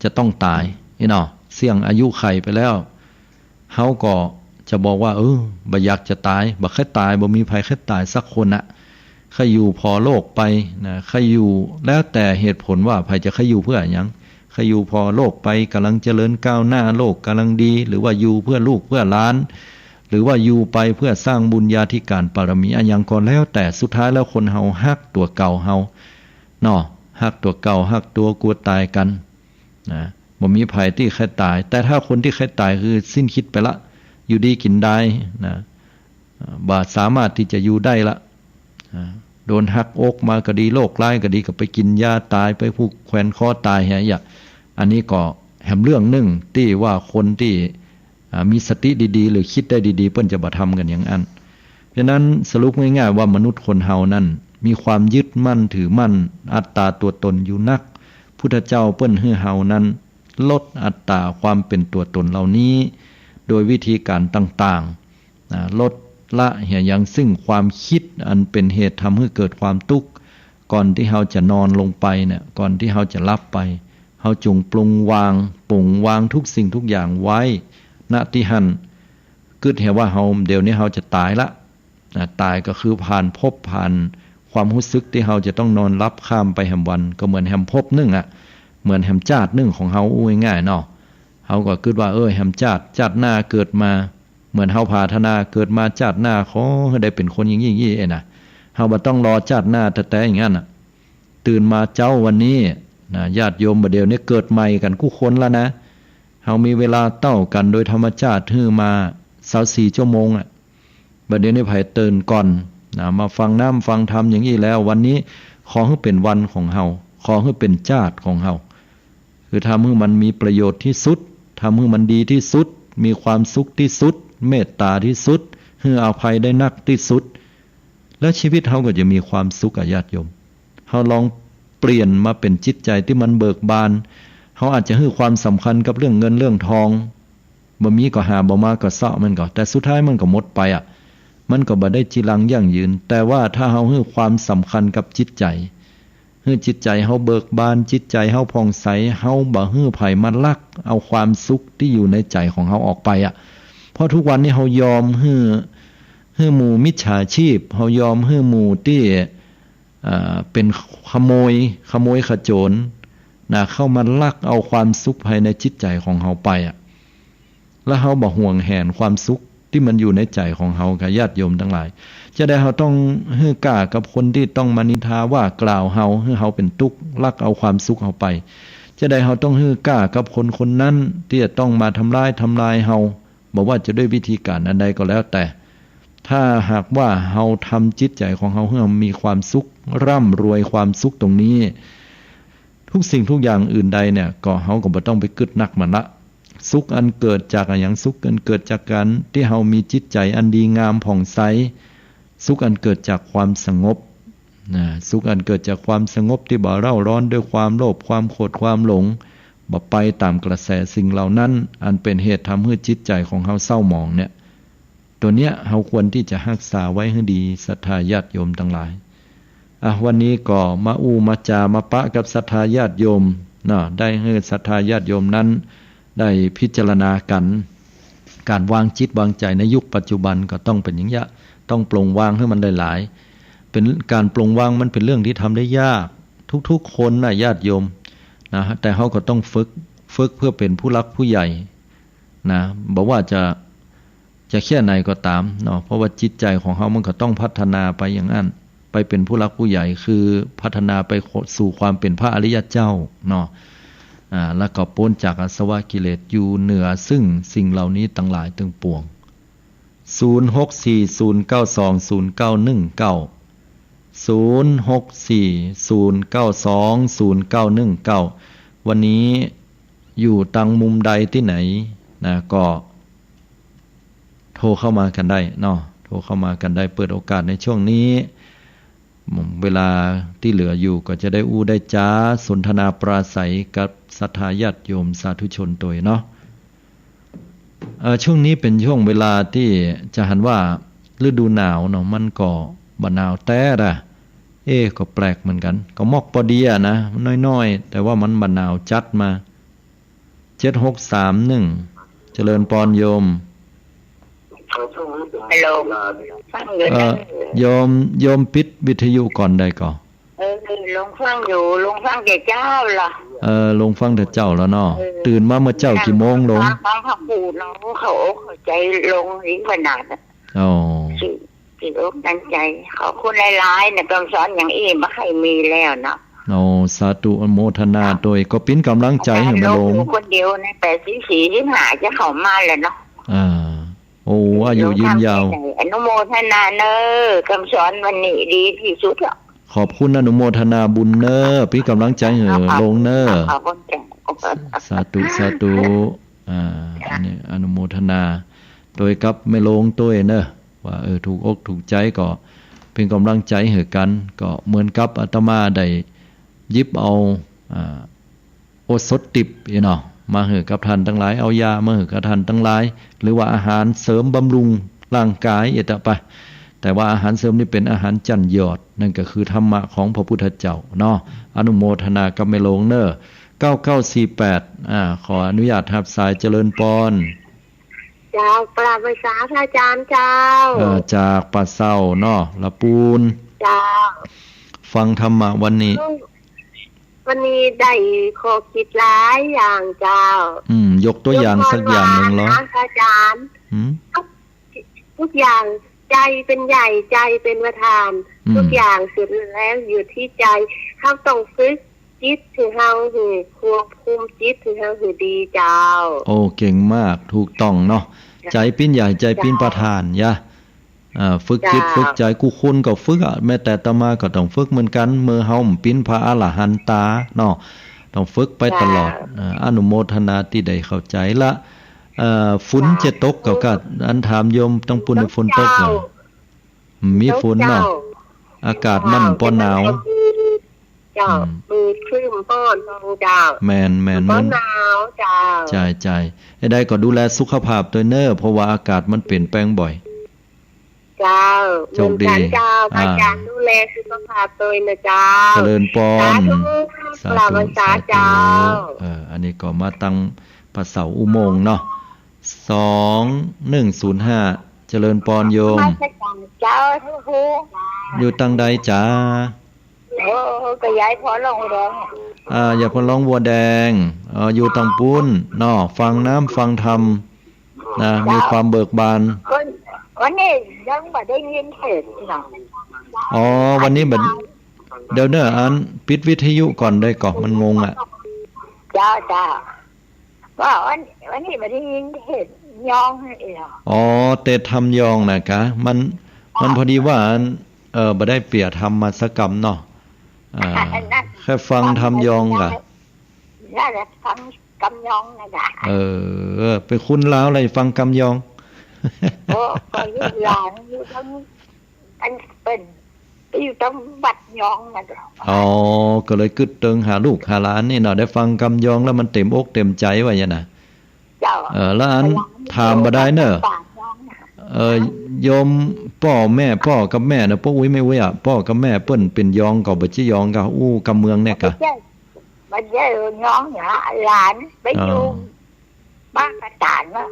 จะต้องตายเสี่ยงอายุไขไปแล้วเฮาก็จะบอกว่าบ่อยากจะตายบ่เคยตายบ่มีภัยเคยตายสักคนใครอยู่พอโลกไปใครอยู่แล้วแต่เหตุผลว่าใครจะใครอยู่เพื่อหยังใครอยู่พอโลกไปกำลังเจริญก้าวหน้าโลกกำลังดีหรือว่าอยู่เพื่อลูกเพื่อหลานหรือว่าอยู่ไปเพื่อสร้างบุญญาธิการปรมีอันยังก็แล้วแต่สุดท้ายแล้วคนเฮาฮักตัวเก่าเฮาฮักตัวเก่าฮักตัวกลัวตายกันบ่มีภัยที่ใครตายแต่ถ้าคนที่ใครตายคือสิ้นคิดไปละอยู่ดีกินได้บ่สามารถที่จะอยู่ได้ละโดนหักอกมาก็ดีโรคร้ายก็ดีก็ไปกินยาตายไปผูกแขวนคอตายอันนี้ก็แหมเรื่องหนึ่งที่ว่าคนที่มีสติดีๆหรือคิดได้ดีๆเปิ้นจะบ่ทำกันอย่างนั้นเพราะนั้นสรุปง่ายๆว่ามนุษย์คนเฮานั้นมีความยึดมั่นถือมั่นอัตตาตัวตนอยู่นักพุทธเจ้าเปิ้นให้เฮานั้นลดอัตตาความเป็นตัวตนเหล่านี้โดยวิธีการต่างๆลดละอย่างซึ่งความคิดอันเป็นเหตุทำให้เกิดความทุกข์ก่อนที่เฮาจะนอนลงไปก่อนที่เฮาจะหลับไปเฮาจงปรุงวางทุกสิ่งทุกอย่างไว้ณที่หันกึดเห็นว่าเฮาเดี๋ยวนี้เฮาจะตายละตายก็คือผ่านภพผ่านความรู้สึกที่เฮาจะต้องนอนรับข้ามไปแห่งวันก็เหมือนแห่งภพนึงเหมือนแห่งชาตินึงของเฮาง่ายๆ เฮาก็คิดว่าแฮมชาติหน้าเกิดมาเหมือนเฮาภาธนาเกิดมาชาติหน้าขอให้ได้เป็นคนอย่างงี้ๆน่ะเฮาบ่ต้องรอชาติหน้าแต่อย่างนั้นน่ะตื่นมาเจ้าวันนี้นะญาติโยมบัดเดี๋ยวนี้เกิดใหม่กันคู่คนแล้วนะเฮามีเวลาเต้ากันโดยธรรมชาติฮื้อมา24ชั่วโมงอ่ะบัดเดี๋ยวนี้ไผตื่นก่อนนะมาฟังน้ำฟังธรรมอย่างนี้แล้ววันนี้ขอให้เป็นวันของเฮาขอให้เป็นชาติของเฮาคือทำให้มันมีประโยชน์ที่สุดทำให้มันดีที่สุดมีความสุขที่สุดเมตตาที่สุดให้อภัยได้นักที่สุดแล้วชีวิตเฮาก็จะมีความสุขญาติโยมเฮาลองเปลี่ยนมาเป็นจิตใจที่มันเบิกบานเฮาอาจจะให้ความสำคัญกับเรื่องเงินเรื่องทองบ่มีก็หาบ่มาก็เซาะมันก็แต่สุดท้ายมันก็หมดไปอ่ะมันก็บ่ได้จีรังยั่งยืนแต่ว่าถ้าเฮาให้ความสำคัญกับจิตใจให้จิตใจเฮาเบิกบานจิตใจเฮาผ่องใสเฮาบ่ให้ไผมาลักเอาความสุขที่อยู่ในใจของเฮาออกไปอ่ะเพราะทุกวันนี้เฮายอมให้หมู่มิจฉาชีพเฮายอมให้หมู่ที่เป็นขโมยขโจรนะเข้ามาลักเอาความสุขภายในจิตใจของเฮาไปอ่ะแล้วเฮาบ่ห่วงแหนความสุขที่มันอยู่ในใจของเฮากับญาติโยมทั้งหลายจะได้เฮาต้องฮื้อกล้ากับคนที่ต้องมานินทาว่ากล่าวเฮาให้เฮาเป็นทุกข์ลักเอาความสุขเฮาไปจะได้เฮาต้องฮื้อกล้ากับคนคนนั้นที่จะต้องมาทำลายเฮาบอกว่าจะด้วยวิธีการอันใดก็แล้วแต่ถ้าหากว่าเฮาทำจิตใจของเฮาให้มีความสุขร่ำรวยความสุขตรงนี้ทุกสิ่งทุกอย่างอื่นใดเนี่ยก็เฮาก็บ่ต้องไปกึดนักมันละสุขอันเกิดจากอย่างสุขอันเกิดจากการที่เฮามีจิตใจอันดีงามผ่องใสสุขอันเกิดจากความสงบนะสุขอันเกิดจากความสงบที่บ่เร่าร้อนด้วยความโลภความโกรธความหลงบ่ไปตามกระแสสิ่งเหล่านั้นอันเป็นเหตุทำให้จิตใจของเฮาเศร้าหมองเนี่ยตัวเนี้ยเฮาควรที่จะรักษาไว้ให้ดีศรัทธาญาติโยมทั้งหลายวันนี้ก็มามาจามาปะกับศรัทธาญาติโยมได้ให้ศรัทธาญาติโยมนั้นได้พิจารณากันการวางจิตวางใจในยุคปัจจุบันก็ต้องเป็นอย่างนี้ต้องปลงวางให้มันได้หลายเป็นการปลงวางมันเป็นเรื่องที่ทำได้ยากทุกๆคนนะญาติโยมนะแต่เขาก็ต้องฝึกเพื่อเป็นผู้รักผู้ใหญ่นะบอกว่าจะแค่ไหนก็ตามเนาะเพราะว่าจิตใจของเขามันก็ต้องพัฒนาไปอย่างนั้นไปเป็นผู้รักผู้ใหญ่คือพัฒนาไปสู่ความเป็นพระอริยเจ้าเนาะแล้วก็พ้นจากอาสวะกิเลสอยู่เหนือซึ่งสิ่งเหล่านี้ทั้งหลายทั้งปวง0640920919 วันนี้อยู่ตังมุมใดที่ไหนนะก็โทรเข้ามากันได้เนาะโทรเข้ามากันได้เปิดโอกาสในช่วงนี้เวลาที่เหลืออยู่ก็จะได้ได้จ้าสนทนาปราศัยกับศรัทธาญาติโยมสาธุชนตัวเนาะช่วงนี้เป็นช่วงเวลาที่จะหันว่าฤดูหนาวเนาะมันก็บ่หนาวแต่ละก็แปลกเหมือนกันก็มอกพอดีนะน้อยๆแต่ว่ามันบ่หนาวจัดมา7631เจริญปอนโยมฮัลโหลฟังอยู่นะโยมปิดวิทยุก่อนได้ก่อนลงฟังอยู่ลงฟังแต่เจ้าล่ะลงฟังแต่เจ้าแล้วเนาะตื่นมาเมื่อเจ้ากี่โมงลงฟังพระปู่น้องเขาใจลงอีกขนาดจิตอกตั้งใจขอบคุณหลายๆเนี่ยคำสอนอย่างอี้ไม่เคยมีแล้วเนาะสาธุอนุโมทนาโดยก็เป็นกำลังใจให้มาลงคนเดียวใน84-45จะเข้ามาแล้วเนาะอายุยืนยาวอนุโมทนาเนอคำสอนวันนี้ดีที่สุดอ่ะขอบคุณอนุโมทนาบุญเนอพี่กำลังใจลงเนอสาธุนี่อนุโมทนาโดยกับไม่ลงตัวเนอว่าถูกอกถูกใจก็เป็นกำลังใจให้กันก็เหมือนกับอาตมาได้ยิบเอาโอสถติบเนาะมาให้กับท่านทั้งหลายเอายามาให้กับท่านทั้งหลายหรือว่าอาหารเสริมบำรุงร่างกายไปแต่ว่าอาหารเสริมนี่เป็นอาหารจันยอดนั่นก็คือธรรมะของพระพุทธเจ้าเนาะอนุโมทนากับไม่ลงเนอ9948ขออนุญาตรับสายเจริญปอนเจ้าปราบภาษาพระอาจารย์เจ้าจากป่าเศร้าเนาะละปูนเจ้าฟังธรรมะวันนี้ วันนี้ได้ข้อคิดหลายอย่างเจ้าย กตัวอย่างสักอย่างหนึ่งเหรออาจารย์ทุกอย่างใจเป็นใหญ่ใจเป็นประธานทุกอย่างสุดแล้วอยู่ที่ใจเขาต้องฝึกจิตถึงเฮาหือควบคุมจิตถึงเฮาหือดีเจ้าโอ้เก่งมากถูกต้องเนาะใจปิ้นใหญ่ใจปิ้นประธานยะฝึกจิตฝึกใจกูคุณก็ฝึกแม้แต่อาตมาก็ต้องฝึกเหมือนกันเมื่อเฮาปิ้นพระอรหันตาเนาะต้องฝึกไปตลอดอนุโมทนาที่ได้เข้าใจละฝนจะตกก็อันถามโยมต้องปุ่นฝนตกเหรอมีฝนเนาะอากาศมันป้อนหนาวเจ้ามือคลื่นป้อนเจ้าแมนมันหนาวเจ้าใจให้ได้ก็ดูแลสุขภาพตัวเนอเพราะว่าอากาศมันเปลี่ยนแปลงบ่อยเจ้าโชคดีเจ้าอาจารย์ดูแลสุขภาพตัวนะเจ้าเจริญพรสาธุเจ้าอันนี้ก็มาตั้งพระเสาอุโมงค์เนาะ2105เจริญพรโยมเจ้าอยู่ตั้งใดจ้าก็ย้ายพอลงแดงอย่าพอร้องวัวแดงอยู่ตังปุ้นเนาะฟังน้ำฟังธรรมนะมีความเบิกบานวันนี้ยังไม่ได้ยินเทศน์นะวันนี้แบบเดี๋ยวอันปิดวิทยุก่อนได้ก่อนมันงงจ้าว่าวันนี้ไม่ได้ยินเทศน์ยองให้เหรอเตทำยองนะคะมันพอดีว่าบ่ได้เปียทำมาสักกรรมเนาะแค่ฟังทำยองกะนั่นแหละฟังกำยองนะจ๊ะไปคุ้นแล้วอะไรฟังกำยองก็อยู่หลานอยู่ทั้งอันเป็นอยู่ตั้งบัดยองนะจ๊ะก็เลยกึดเติงหาลูกหาหลานนี่เนาะได้ฟังกำยองแล้วมันเต็มอกเต็มใจว่าอย่างน่ะแล้วอันถามบ่ได้เนอะโยมพ่อกับแม่นะพ่ออุ้ยไม่เว้ยพ่อกับแม่เปิ้นเป็นยองก็บ่จิยองก็กำเมืองเนี่ยกะบ่ใช่ยองหลานไปอยู่บ้านกระตานว่า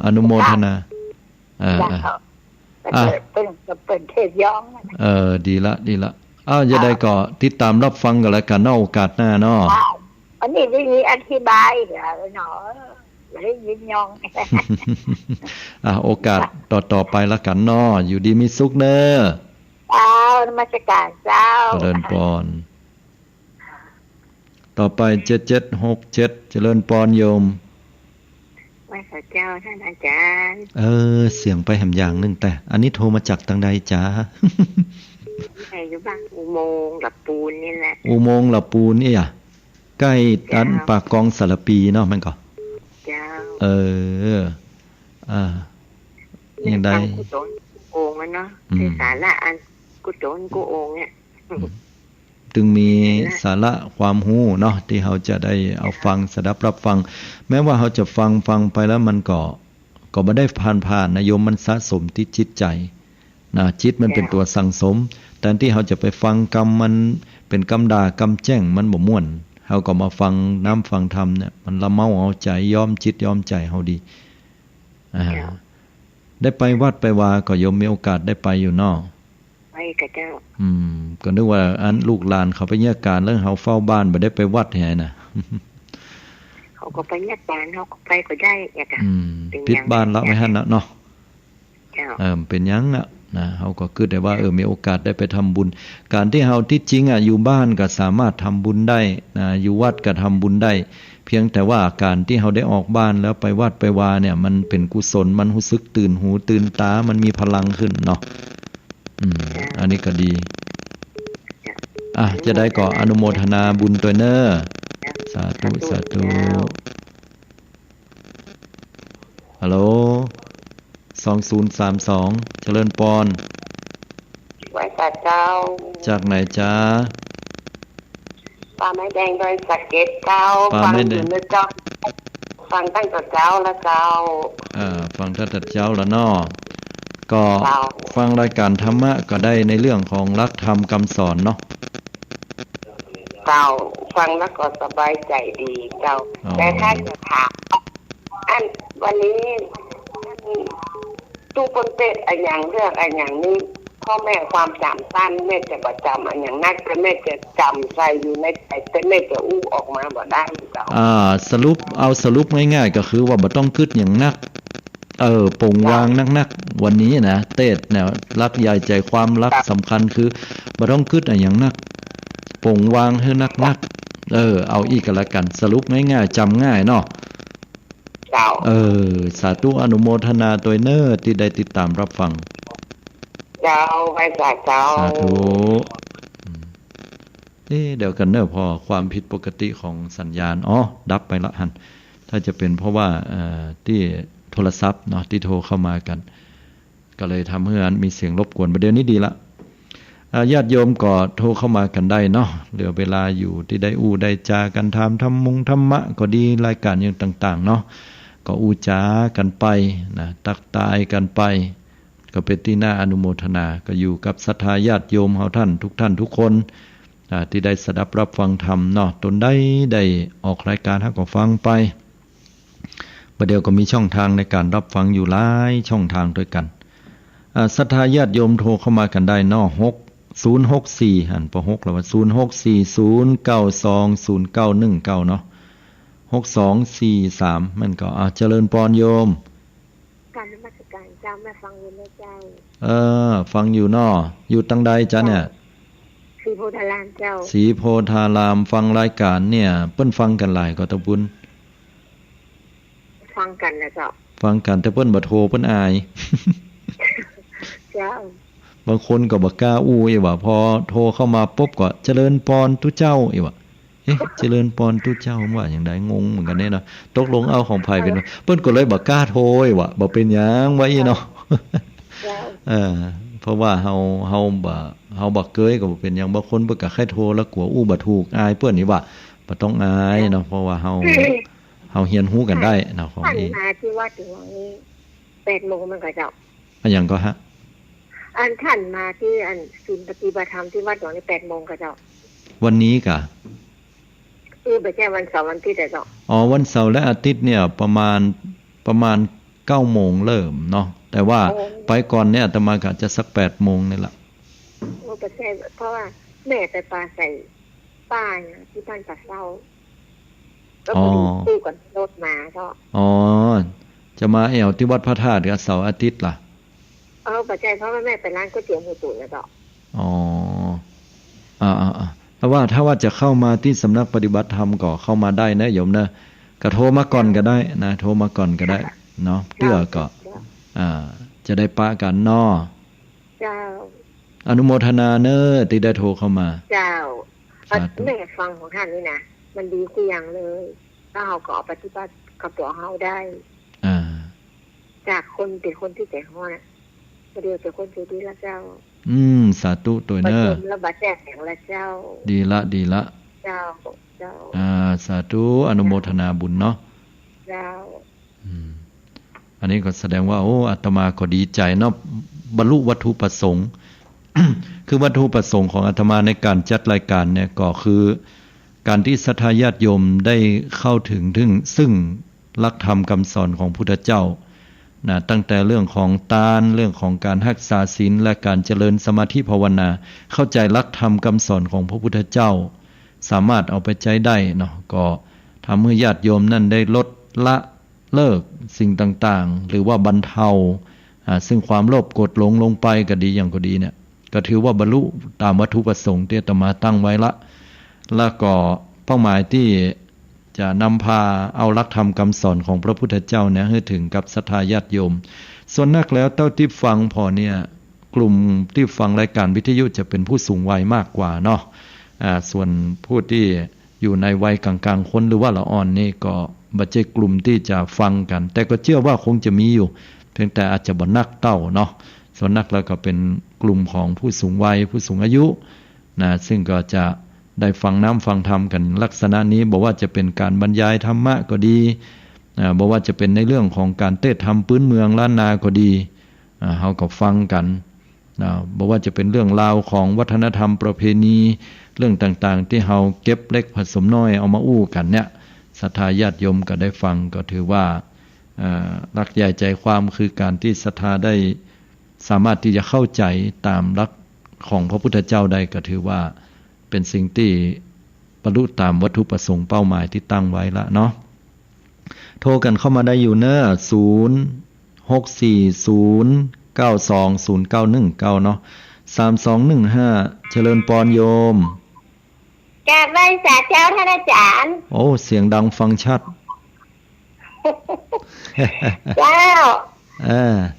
อนุโมทนาเป็นเทศยองดีละจะได้ก็ติดตามรับฟังกันแล้วกันเนาะโอกาสหน้าเนาะอันนี้ได้มีอธิบายเนาะได้ยินยองโอกาสต่อไปละกันเนาะอยู่ดีมีสุขเนอะนมัสการเจ้าเจริญพรต่อไป7767เจริญพรโยมวัดเจ้าท่านอาจารย์เสียงไปแหมอย่างนึงแต่อันนี้โทรมาจากทางใดจ้าอยู่บ้านอุโมงค์หลับปูนนี่แหละอุโมงค์หลับปูนนี่ใกล้ตันปากกองสารปีเนาะมันก็ยังได้กุศลโอ่งมันเนาะเป็นสาระอันกุศลกูโอ่งเนี่ยจึงมีสาระความรู้เนาะที่เราจะได้เอาฟังสดับรับฟังแม้ว่าเราจะฟังไปแล้วมันก็ไม่ได้ผ่านนะโยมมันสะสมที่จิตใจนะจิตมันเป็นตัวสั่งสมแต่ที่เราจะไปฟังกรรมมันเป็นกรรมด่ากรรมแจ้งมันบ่ม่วนเราก็มาฟังน้ำฟังธรรมเนี่ยมันละเมาเอาใจยอมจิตยอมใจเฮาดีได้ไปวัดไปวาก็โยมมีโอกาสได้ไปอยู่เนาะไปกับเจ้าก็นึกว่าอันลูกหลานเขาไปเยี่ยการแล้วเฮาเฝ้าบ้านบ่ได้ไปวัดแห่น่ะเขาก็ไปเยี่ยการเฮาก็ไปก็ได้จ้ะปิดบ้านแล้วไว้หั่นเนาะเป็นหยังน่ะนะเฮาก็คิดได้ว่ามีโอกาสได้ไปทำบุญการที่เฮาที่จริงอยู่บ้านก็สามารถทำบุญได้นะอยู่วัดก็ทำบุญได้เพียงแต่ว่าการที่เฮาได้ออกบ้านแล้วไปวัดไปวาเนี่ยมันเป็นกุศลมันรู้สึกตื่นหูตื่นตามันมีพลังขึ้นเนาะอันนี้ก็ดีจะได้ก็อนุโมทนาบุญตัวเนอสาธุฮัลโหล2032เจริญพรวัดเจ้าจากไหนจ้าป่าไม้แดงโดยสักเก็ตเจ้าฟังอยู่นะเจ้าฟังตั้งแต่เจ้าแล้วเจ้าฟังตั้งแต่เจ้าแล้วเนาะก็ฟังรายการธรรมะก็ได้ในเรื่องของหลักธรรมคำสอนเนาะเจ้าฟังแล้วก็สบายใจดีเจ้าแต่ถ้าจะถามวันนี้ตู้ปนเป็ดอย่างเรื่องอย่างนี้พ พ่อแม่ความจำสั้นแม่จะประจำอันอย่างนั้นแต่แม่จะจำใส่อยู่ในใจแต่แม่จะอู้ออกมาบ่ได้เจ้าสรุปง่ายๆก็คือว่าบ่ต้องคิดอย่างนักปงวางนักๆวันนี้นะเตดแนวรักใหญ่ใจความรักสำคัญคือบ่ต้องคิดอย่างนักปงวางให้นักเอาอีกก็แล้วกันสรุปง่ายๆจำง่ายเนาะสาธุอนุโมทนาตัวเนอที่ได้ติดตามรับฟังเจ้าไปสาธุเดี๋ยวกันเนอะพอความผิดปกติของสัญญาณดับไปละหันถ้าจะเป็นเพราะว่าที่โทรศัพท์เนาะที่โทรเข้ามากันก็เลยทำให้มีเสียงรบกวนประเดี๋ยวนี้ดีละญาติโยมก็โทรเข้ามากันได้เนาะเหลือเวลาอยู่ที่ได้ได้จากันธรรมะก็ดีรายการอย่างต่างๆเนาะก็จากันไปนะตักตายกันไปก็เป็นที่น่าอนุโมทนาก็อยู่กับศรัทธาญาติโยมเฮาท่านทุกคนที่ได้สดับรับฟังธรรมเนาะตนได้ออกรายการให้ก็ฟังไปประเดี๋ยวก็มีช่องทางในการรับฟังอยู่หลายช่องทางด้วยกันศรัทธาญาติโยมโทรเข้ามากันได้เนาะ064หันป6แล้วว่า0640920919เนาะ6243มันก็เจริญพรโยมการนมัสการเจ้าแม่ฟังอยู่นะเจ้าฟังอยู่เนาะอยู่ตั้งใดจ๊ะเนี่ยศรีโพธารามเจ้าศรีโพธารามฟังรายการเนี่ยเปิ้นฟังกันหลายก็ตะบุญฟังกันนะเจ้าฟังกันแต่เปิ้นบ่โทรเปิ้นอายเจ้าบางคนก็บ่กล้าอีว่าพอโทรเข้ามาปุ๊บก็เจริญพรทุเจ้าอีว่าเจริญพรทุเจ้าว่าอย่างใดงงเหมือนกันเนี่ยเนาะตกลงเอาของไผเป็นเปิ้นก็เลยบ่กล้าโทรว่าบ่เป็นหยังว่าอีเนาะเพราะว่าเฮาบ่เคยก็บ่เป็นหยังบางคนเพิ่นก็แค่โทรแล้วกลัวบ่ถูกอายเปิ้นนี่ว่าบ่ต้องอายเนาะเพราะว่าเฮาเรียนรู้กันได้เนาะของนี้มาที่วัดหลวงนี้ 8:00 นมันก็เจ้าหยังก็ฮะท่านมาที่ศูนย์ปฏิบัติธรรมที่วัดหลวงนี่ 8:00 นก็เจ้าวันนี้กะไม่ใช่วันเสาร์วันอาทิตย์เจ้าวันเสาร์และอาทิตย์เนี่ยประมาณ 9:00 นเริ่มเนาะแต่ว่าไปก่อนเนี่ยอาตมาก็จะสัก 8:00 นนี่ล่ะบ่ใช่เพราะว่าแม่ไปปาใส่ป้าที่บ้านปาเซาแล้วก็ตู้ก่อนรถมาก็จะมาแอวที่วัดพระธาตุกับเสาร์อาทิตย์ล่ะปัจจัยเพราะว่าแม่ไปร้านก๋วยเตี๋ยวหมูตุ๋นนะเจ้าเพราะว่าถ้าว่าจะเข้ามาที่สำนักปฏิบัติธรรมก็เข้ามาได้นะโยมนะก็โทรมาก่อนก็ได้นะโทรมาก่อนก็ได้เนาะเพื่อก็จะได้ปะกันเนาะเจ้าอนุโมทนาเนอะที่ได้โทรเข้ามาเจ้าแม่ฟังของท่านนี่นะมันดีคืออย่างเลยถ้าเราก็ปฏิบัติกับตัวเราได้จากคนเป็นคนที่ใจห้อนะเดียวจากคนที่ดีละเจ้าสาธุตัวเนอะระบาดแจกแห่งละเจ้าดีละเจ้าสาธุอนุโมทนาบุญเนาะเจ้าอันนี้ก็แสดงว่าอาตมาก็ดีใจเนาะบรรลุวัตถุประสงค์ คือวัตถุประสงค์ของอาตมาในการจัดรายการเนี่ยก็คือการที่ศรัทธาญาติโยมได้เข้าถึงซึ่งหลักธรรมคำสอนของพุทธเจ้านะตั้งแต่เรื่องของทานเรื่องของการรักษาศีลและการเจริญสมาธิภาวนาเข้าใจหลักธรรมคำสอนของพระพุทธเจ้าสามารถเอาไปใช้ได้เนาะก็ทำให้ญาติโยมนั่นได้ลดละเลิกสิ่งต่างๆหรือว่าบรรเทาซึ่งความโลภโกรธหลงลงไปก็ดีอย่างก็ดีเนี่ยก็ถือว่าบรรลุตามวัตถุประสงค์ที่อาตมาตั้งไว้ละแล้วก็เป้าหมายที่จะนำพาเอาหลักธรรมคำสอนของพระพุทธเจ้าเนี่ยให้ถึงกับศรัทธาญาติโยมส่วนนักแล้วเต้าที่ฟังพอเนี่ยกลุ่มที่ฟังรายการวิทยุจะเป็นผู้สูงวัยมากกว่าเนาะส่วนผู้ที่อยู่ในวัยกลางๆคนหรือว่าละอ่อนนี่ก็บ่ใช่กลุ่มที่จะฟังกันแต่ก็เชื่อว่าคงจะมีอยู่เพียงแต่อาจจะบ่นักเต้าเนาะส่วนนักแล้วก็เป็นกลุ่มของผู้สูงวัยผู้สูงอายุนะซึ่งก็จะได้ฟังน้ำฟังธรรมกันลักษณะนี้บอกว่าจะเป็นการบรรยายธรรมะก็ดีบอกว่าจะเป็นในเรื่องของการเทศธรรมพื้นเมืองล้านนาก็ดีเฮาก็ฟังกันบอกว่าจะเป็นเรื่องราวของวัฒนธรรมประเพณีเรื่องต่างๆที่เฮาเก็บเล็กผสมน้อยเอามาอู้กันเนี่ยศรัทธาญาติโยมก็ได้ฟังก็ถือว่าหลักใหญ่ใจความคือการที่ศรัทธาได้ สามารถที่จะเข้าใจตามหลักของพระพุทธเจ้าได้ก็ถือว่าเป็นสิ่งที่บรรลุตามวัตถุประสงค์เป้าหมายที่ตั้งไว้ละเนาะโทรกันเข้ามาได้อยู่เนอะ0640920919เนาะ3215เจริญปรโยมกราบไหว้สาเจ้าท่านอาจารย์โอ้เสียงดังฟังชัดเจ้า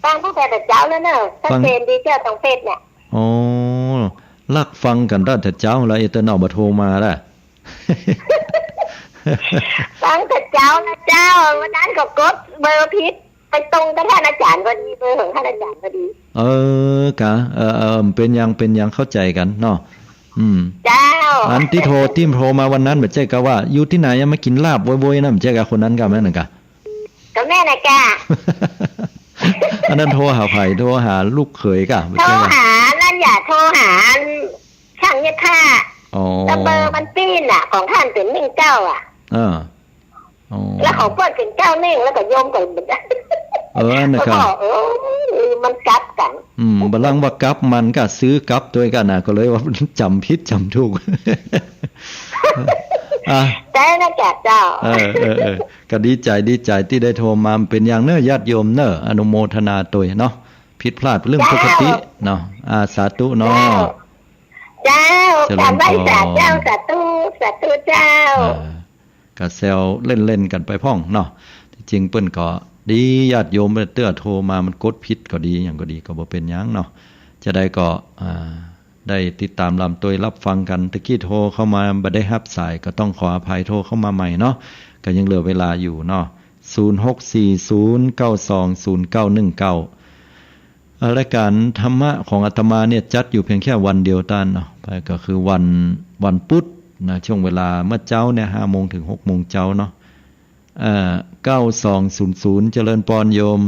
ฟังตั้งแต่เจ้าแล้วเนอะถ้าเป็นดีเจ้าต้องเป็ดเนี่ยโอ้ลักฟังกันได้แต่เจ้าแล้วเอเตอร์นอมาโทรมาล่ะฟังแต่เจ้านะเจ้าวันนั้นก็กดเบอร์ผิดไปตรงกับท่านอาจารย์พอดีเบอร์ของท่านอาจารย์พอดีกะเป็นยังเข้าใจกันเนาะเจ้าอันที่โทรมาวันนั้นแบบเจ๊กะว่าอยู่ที่ไหนยังมากินลาบโวยๆนะแบบเจ๊กะคนนั้นกะแม่น่ะกะก็แม่น่ะกะอันนั้นโทรหาไผโทรหาลูกเขยกะโทรหานั่นอย่าโทรหาช่างเย็บผ้าแต่เบอร์มันปีนอ่ะของท่านเป็น19อ่ะแล้วของเปิ้ลเป็น91แล้วก็โยมก็นะครับมันกลับกันบัลลังก์ว่ากลับมันก็ซื้อกลับด้วยกันน่ะก็เลยว่าจำผิดจำถูกแต่นะแกเจ้าก็ดีใจที่ได้โทรมาเป็นอย่างเน้อญาติโยมเน้ออนุโมทนาตัวเนาะผิดพลาดเรื่องปกติเนาะสาธุเนาะเจ้ากราบไหว้สาเจ้าสาธุเจ้ากะแซวเล่นกันไปพ่องเนาะที่จริงเปิ้นก็ดีญาติโยมเตื้อโทรมามันกดผิดก็ดีอย่างก็ดีก็บ่เป็นหยังเนาะจะได้ก็ได้ติดตามลำตัวรับฟังกันตะกี้โทรเข้ามาบ่ได้รับสายก็ต้องขออภัยโทรเข้ามาใหม่เนาะก็ยังเหลือเวลาอยู่เนาะ0640920919รายการธรรมะของอาตมาเนี่ยจัดอยู่เพียงแค่วันเดียวเท่านั้นเนาะก็คือวันพุธนะช่วงเวลาเมื่อเจ้าเนี่ย 5:00 นถึง 6:00 นเจ้าเนาะ9200เจริญปรโยม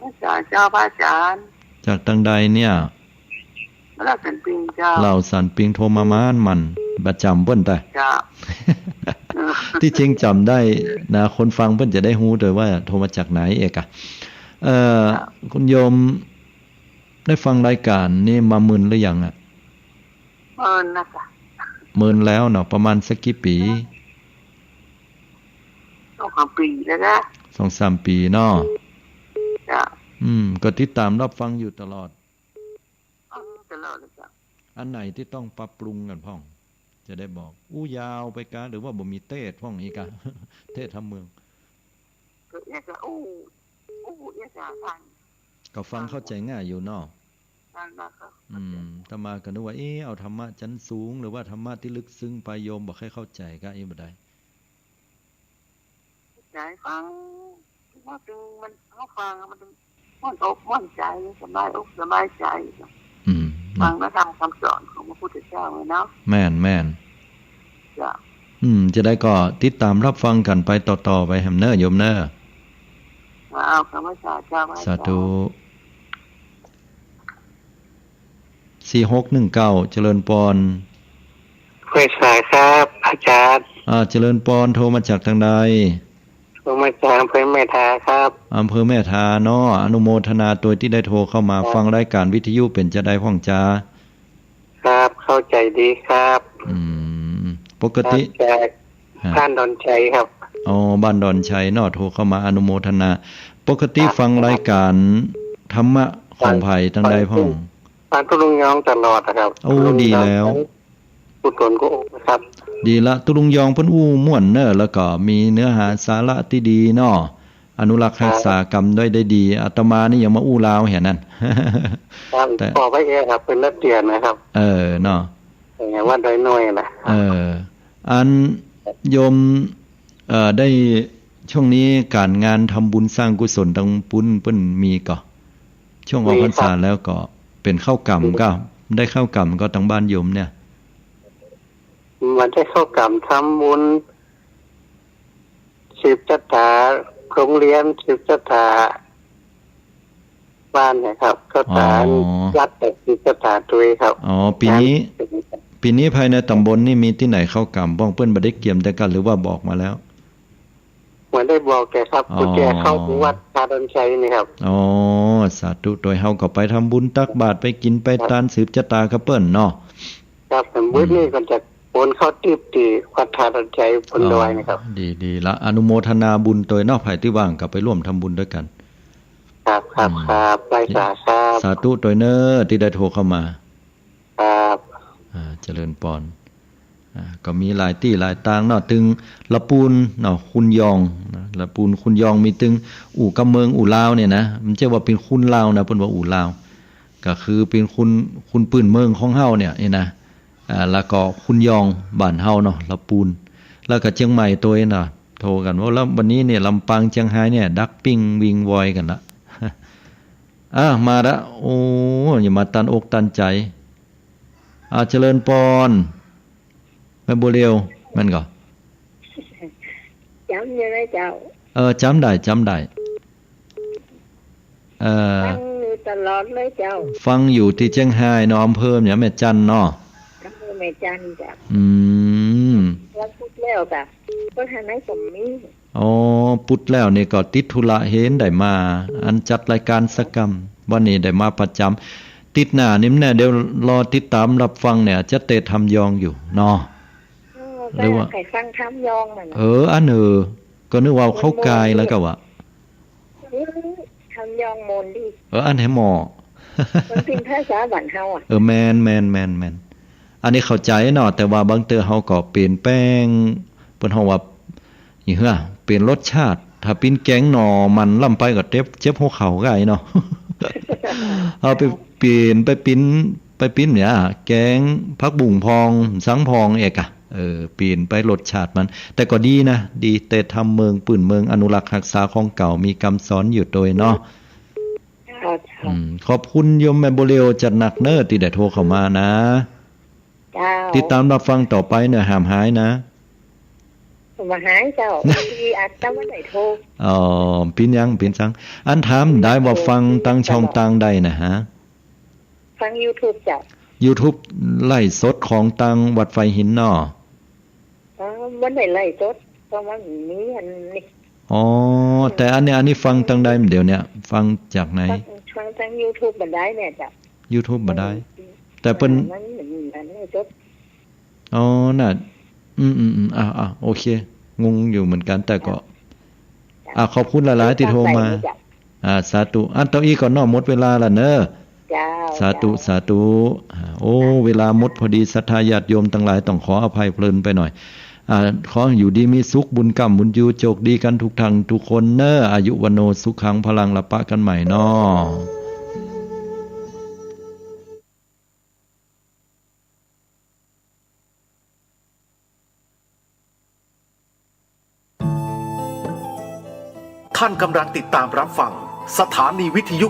อาจารย์เจ้าพระอาจารย์จากทางใดเนี่ยเราสันปิงเจ้าเราสันปิงโทรมามันประจำเพิ่นแต่เจ้าที่จริงจำได้นะคนฟังเพิ่นจะได้รู้โดยว่าโทรมาจากไหนเอกคุณโยมได้ฟังรายการนี่มาหมื่นหรือยังอ่ะหมื่นนะจ๊ะหมื่นแล้วเนาะประมาณสักกี่ปี2-3 ปีแล้วนะ2-3 ปีเนาะจ้ะก็ติดตามรับฟังอยู่ตลอดเลยจ้ะอันไหนที่ต้องปรับปรุงกันพ่องจะได้บอกยาวไปกะหรือว่าบ่มีเทศพ่องอีกะเทศทำเมืองก็เนี่ยจะเนี่ยจะฟังก็ฟังเข้าใจง่ายอยู่เนาะฟังมาครับธรรมะก็นึกว่าเอาธรรมะชั้นสูงหรือว่าธรรมะที่ลึกซึ้งไปโยมบอกให้เข้าใจก็บ่ได้ใจฟังว่าถึงมันเขาฟังมันม่วนอกม่วนใจสบายอกสบายใจฟังแล้วทำคำสอนของพระพุทธเจ้าเลยเนาะแม่นจ้ะจะได้ก็ติดตามรับฟังกันไปต่อๆไปแฮมเนอร์โยมเนอร์เอาคำว่าเจ้าสาธุ4619เจริญปรเพื่อสายครับอาจารย์เจริญปรโทรมาจากทางใดโทรมาจากอำเภอแม่ทาครับอำเภอแม่ทาเนาะอนุโมทนาตัวที่ได้โทรเข้ามาฟังรายการวิทยุเป็นจะได้พ่องจ้าครับเข้าใจดีครับปกติบ้านดอนชัยครับบ้านดอนชัยเนาะโทรเข้ามาอนุโมทนาปกติฟังรายการธรรมะของไผ่ทางใดพ่องฟังตุลุงยองตลอดนะครับดีแล้วผู้ตนก็ครับดีละตุลุงยองเพิ่นม่วนเนอะแล้วก็มีเนื้อหาสาระที่ดีเนาะอนุรักษ์รักษากรรมได้ดีอาตมานี่ยังมาลาวแห่นั่นแต่พอไปแค่ครับเป็นนักเรียนนะครับเนาะอย่างว่าโดยน้อยนะอันโยมได้ช่วงนี้การงานทำบุญสร้างกุศลทางปุ้นเปิ้นมีก็ช่วงออกพรรษาแล้วก็เป็นข้าวกรรมก็ได้ข้าวกรรมก็ทางบ้านโยมเนี่ยมันได้เข้ากรรมทำบุญสืบชะตาโรงเรียนสืบชะตาบ้านนะครับก็ตารัดแต่สืบชะตาด้วยครับปีนี้ภายในตำบลนี่มีที่ไหนเข้ากรรมบ้องเปิ้นบ่ได้เกี่ยมแต่กันหรือว่าบอกมาแล้วเหมือนได้บอกแกครับคุณแกเข้าวัดพาดอนชัยนี่ครับ สาธุโดยเฮาก็ไปทำบุญตักบาตรไปกินไปทานสืบชะตากระเปิ้นเนาะครับแต่มื้อนี้ก็จะโอนเข้าติบที่วัดทานใจผลดอยนะครับดีๆละอนุโมทนาบุญโดยเนาะไผที่ว่างก็ไปร่วมทำบุญด้วยกันครับไปสาธุโดยเน้อที่ได้โทรเข้ามาครับเจริญปอนก็มีหลายที่หลายตางเนาะตึงละปูนเนาะคุณยองนะละปูนคุณยองมีตึงอู่กำเมืองอู่ลาวเนี่ยนะมันจะว่าเป็นคุณลาวนะเพิ่นว่าอู่ลาวก็คือเป็นคุณปืนเมืองของเฮาเนี่ยนี่นะแล้วก็คุณยองบ้านเฮาเนาะละปูนแล้วก็เชียงใหม่ตัวน่ะโทรกันว่าแล้ววันนี้เนี่ยลำปางเชียงรายเนี่ยดักปิ้งวิงวอยกันละมาละโอ้อย่ามาตันอกตันใจเจริญปอนแม่บัวเรียวแม่นก็จำอยู่ได้เจ้าจำได้ฟังอยู่ตลอดเลยเจ้าฟังอยู่ที่เชียงรายเนาะอำเภอเนี่ยแม่จันเนาะอำเภอแม่จันจ้ะแล้วพุดแล้วจ้ะก็ทางไหนสมมีพุดแล้วนี่ก็ติดธุระเห็นได้มาอันจัดรายการสกรรมวันนี้ได้มาประจำติดหน้านิ่มแน่เดี๋ยวรอติดตามรับฟังเนี่ยจะเตะทำยองอยู่เนาะหรือว่าใครฟังทำยองน่ะอันก็นึกว่าเข้ากายแล้วก็ว่าทำยองมนดีอันให้หมอมันเป็นภาษาบ้านเฮาแมนอันนี้เข้าใจเนาะแต่ว่าบางเตือเฮาก็เปลี่ยนแปลงเปิ้นเฮาว่าอีเหือเปลี่ยนรสชาติถ้าปิ้นแกงหน่อมันล่ำไปก็เจ็บหัวเข่าก็ไอ้เนาะเอาไปเปลี่ยนไปปิ้นเนี่ยแกงผักบุ้งพองสังพองเอกเปลี่ยนไปรสชาติมันแต่ก็ดีนะดีแต่ทำเมืองปืนเมืองอนุรักษ์รักษาของเก่ามีคำสอนอยู่โดยเนาะขอบคุณโยมแม่โบเรวจัดหนักเนอที่ได้โทรเข้ามานะติดตามรับฟังต่อไปเนี่ยห้ามหายนะมาหายเจ้าที่อัดตั้งวันไหนโทรปินสังอันถามได้ว่าฟังตั้งช่องตั้งใดนะฮะฟัง YouTube จ้ะ YouTube ไล่สดของตังวัดไฟหินเนาะวันไหนไล่สดก็ว่ามีอันนี้แต่อันนี้ฟังตั้งใดเดี๋ยวเนี้ยฟังจากไหนฟังทาง YouTube บ่ได้เนี่ยจ้ะ YouTube บ่ได้แต่เปิ้นน่ะโอเคงงอยู่เหมือนกันแต่ก็ขอบคุณหลายๆที่โทรมาสาธุอันต่ออีกก่อนเนาะหมดเวลาแล้วเนอะสาธุเวลาหมดพอดีศรัทธาญาติโยมทั้งหลายต้องขออภัยเพลินไปหน่อยขออยู่ดีมีสุขบุญกรรมบุญยูโชคดีกันทุกทางทุกคนเนอะอายุวันโนสุขังพลังละปะกันใหม่เนาะท่านกำลังติดตามรับฟังสถานีวิทยุ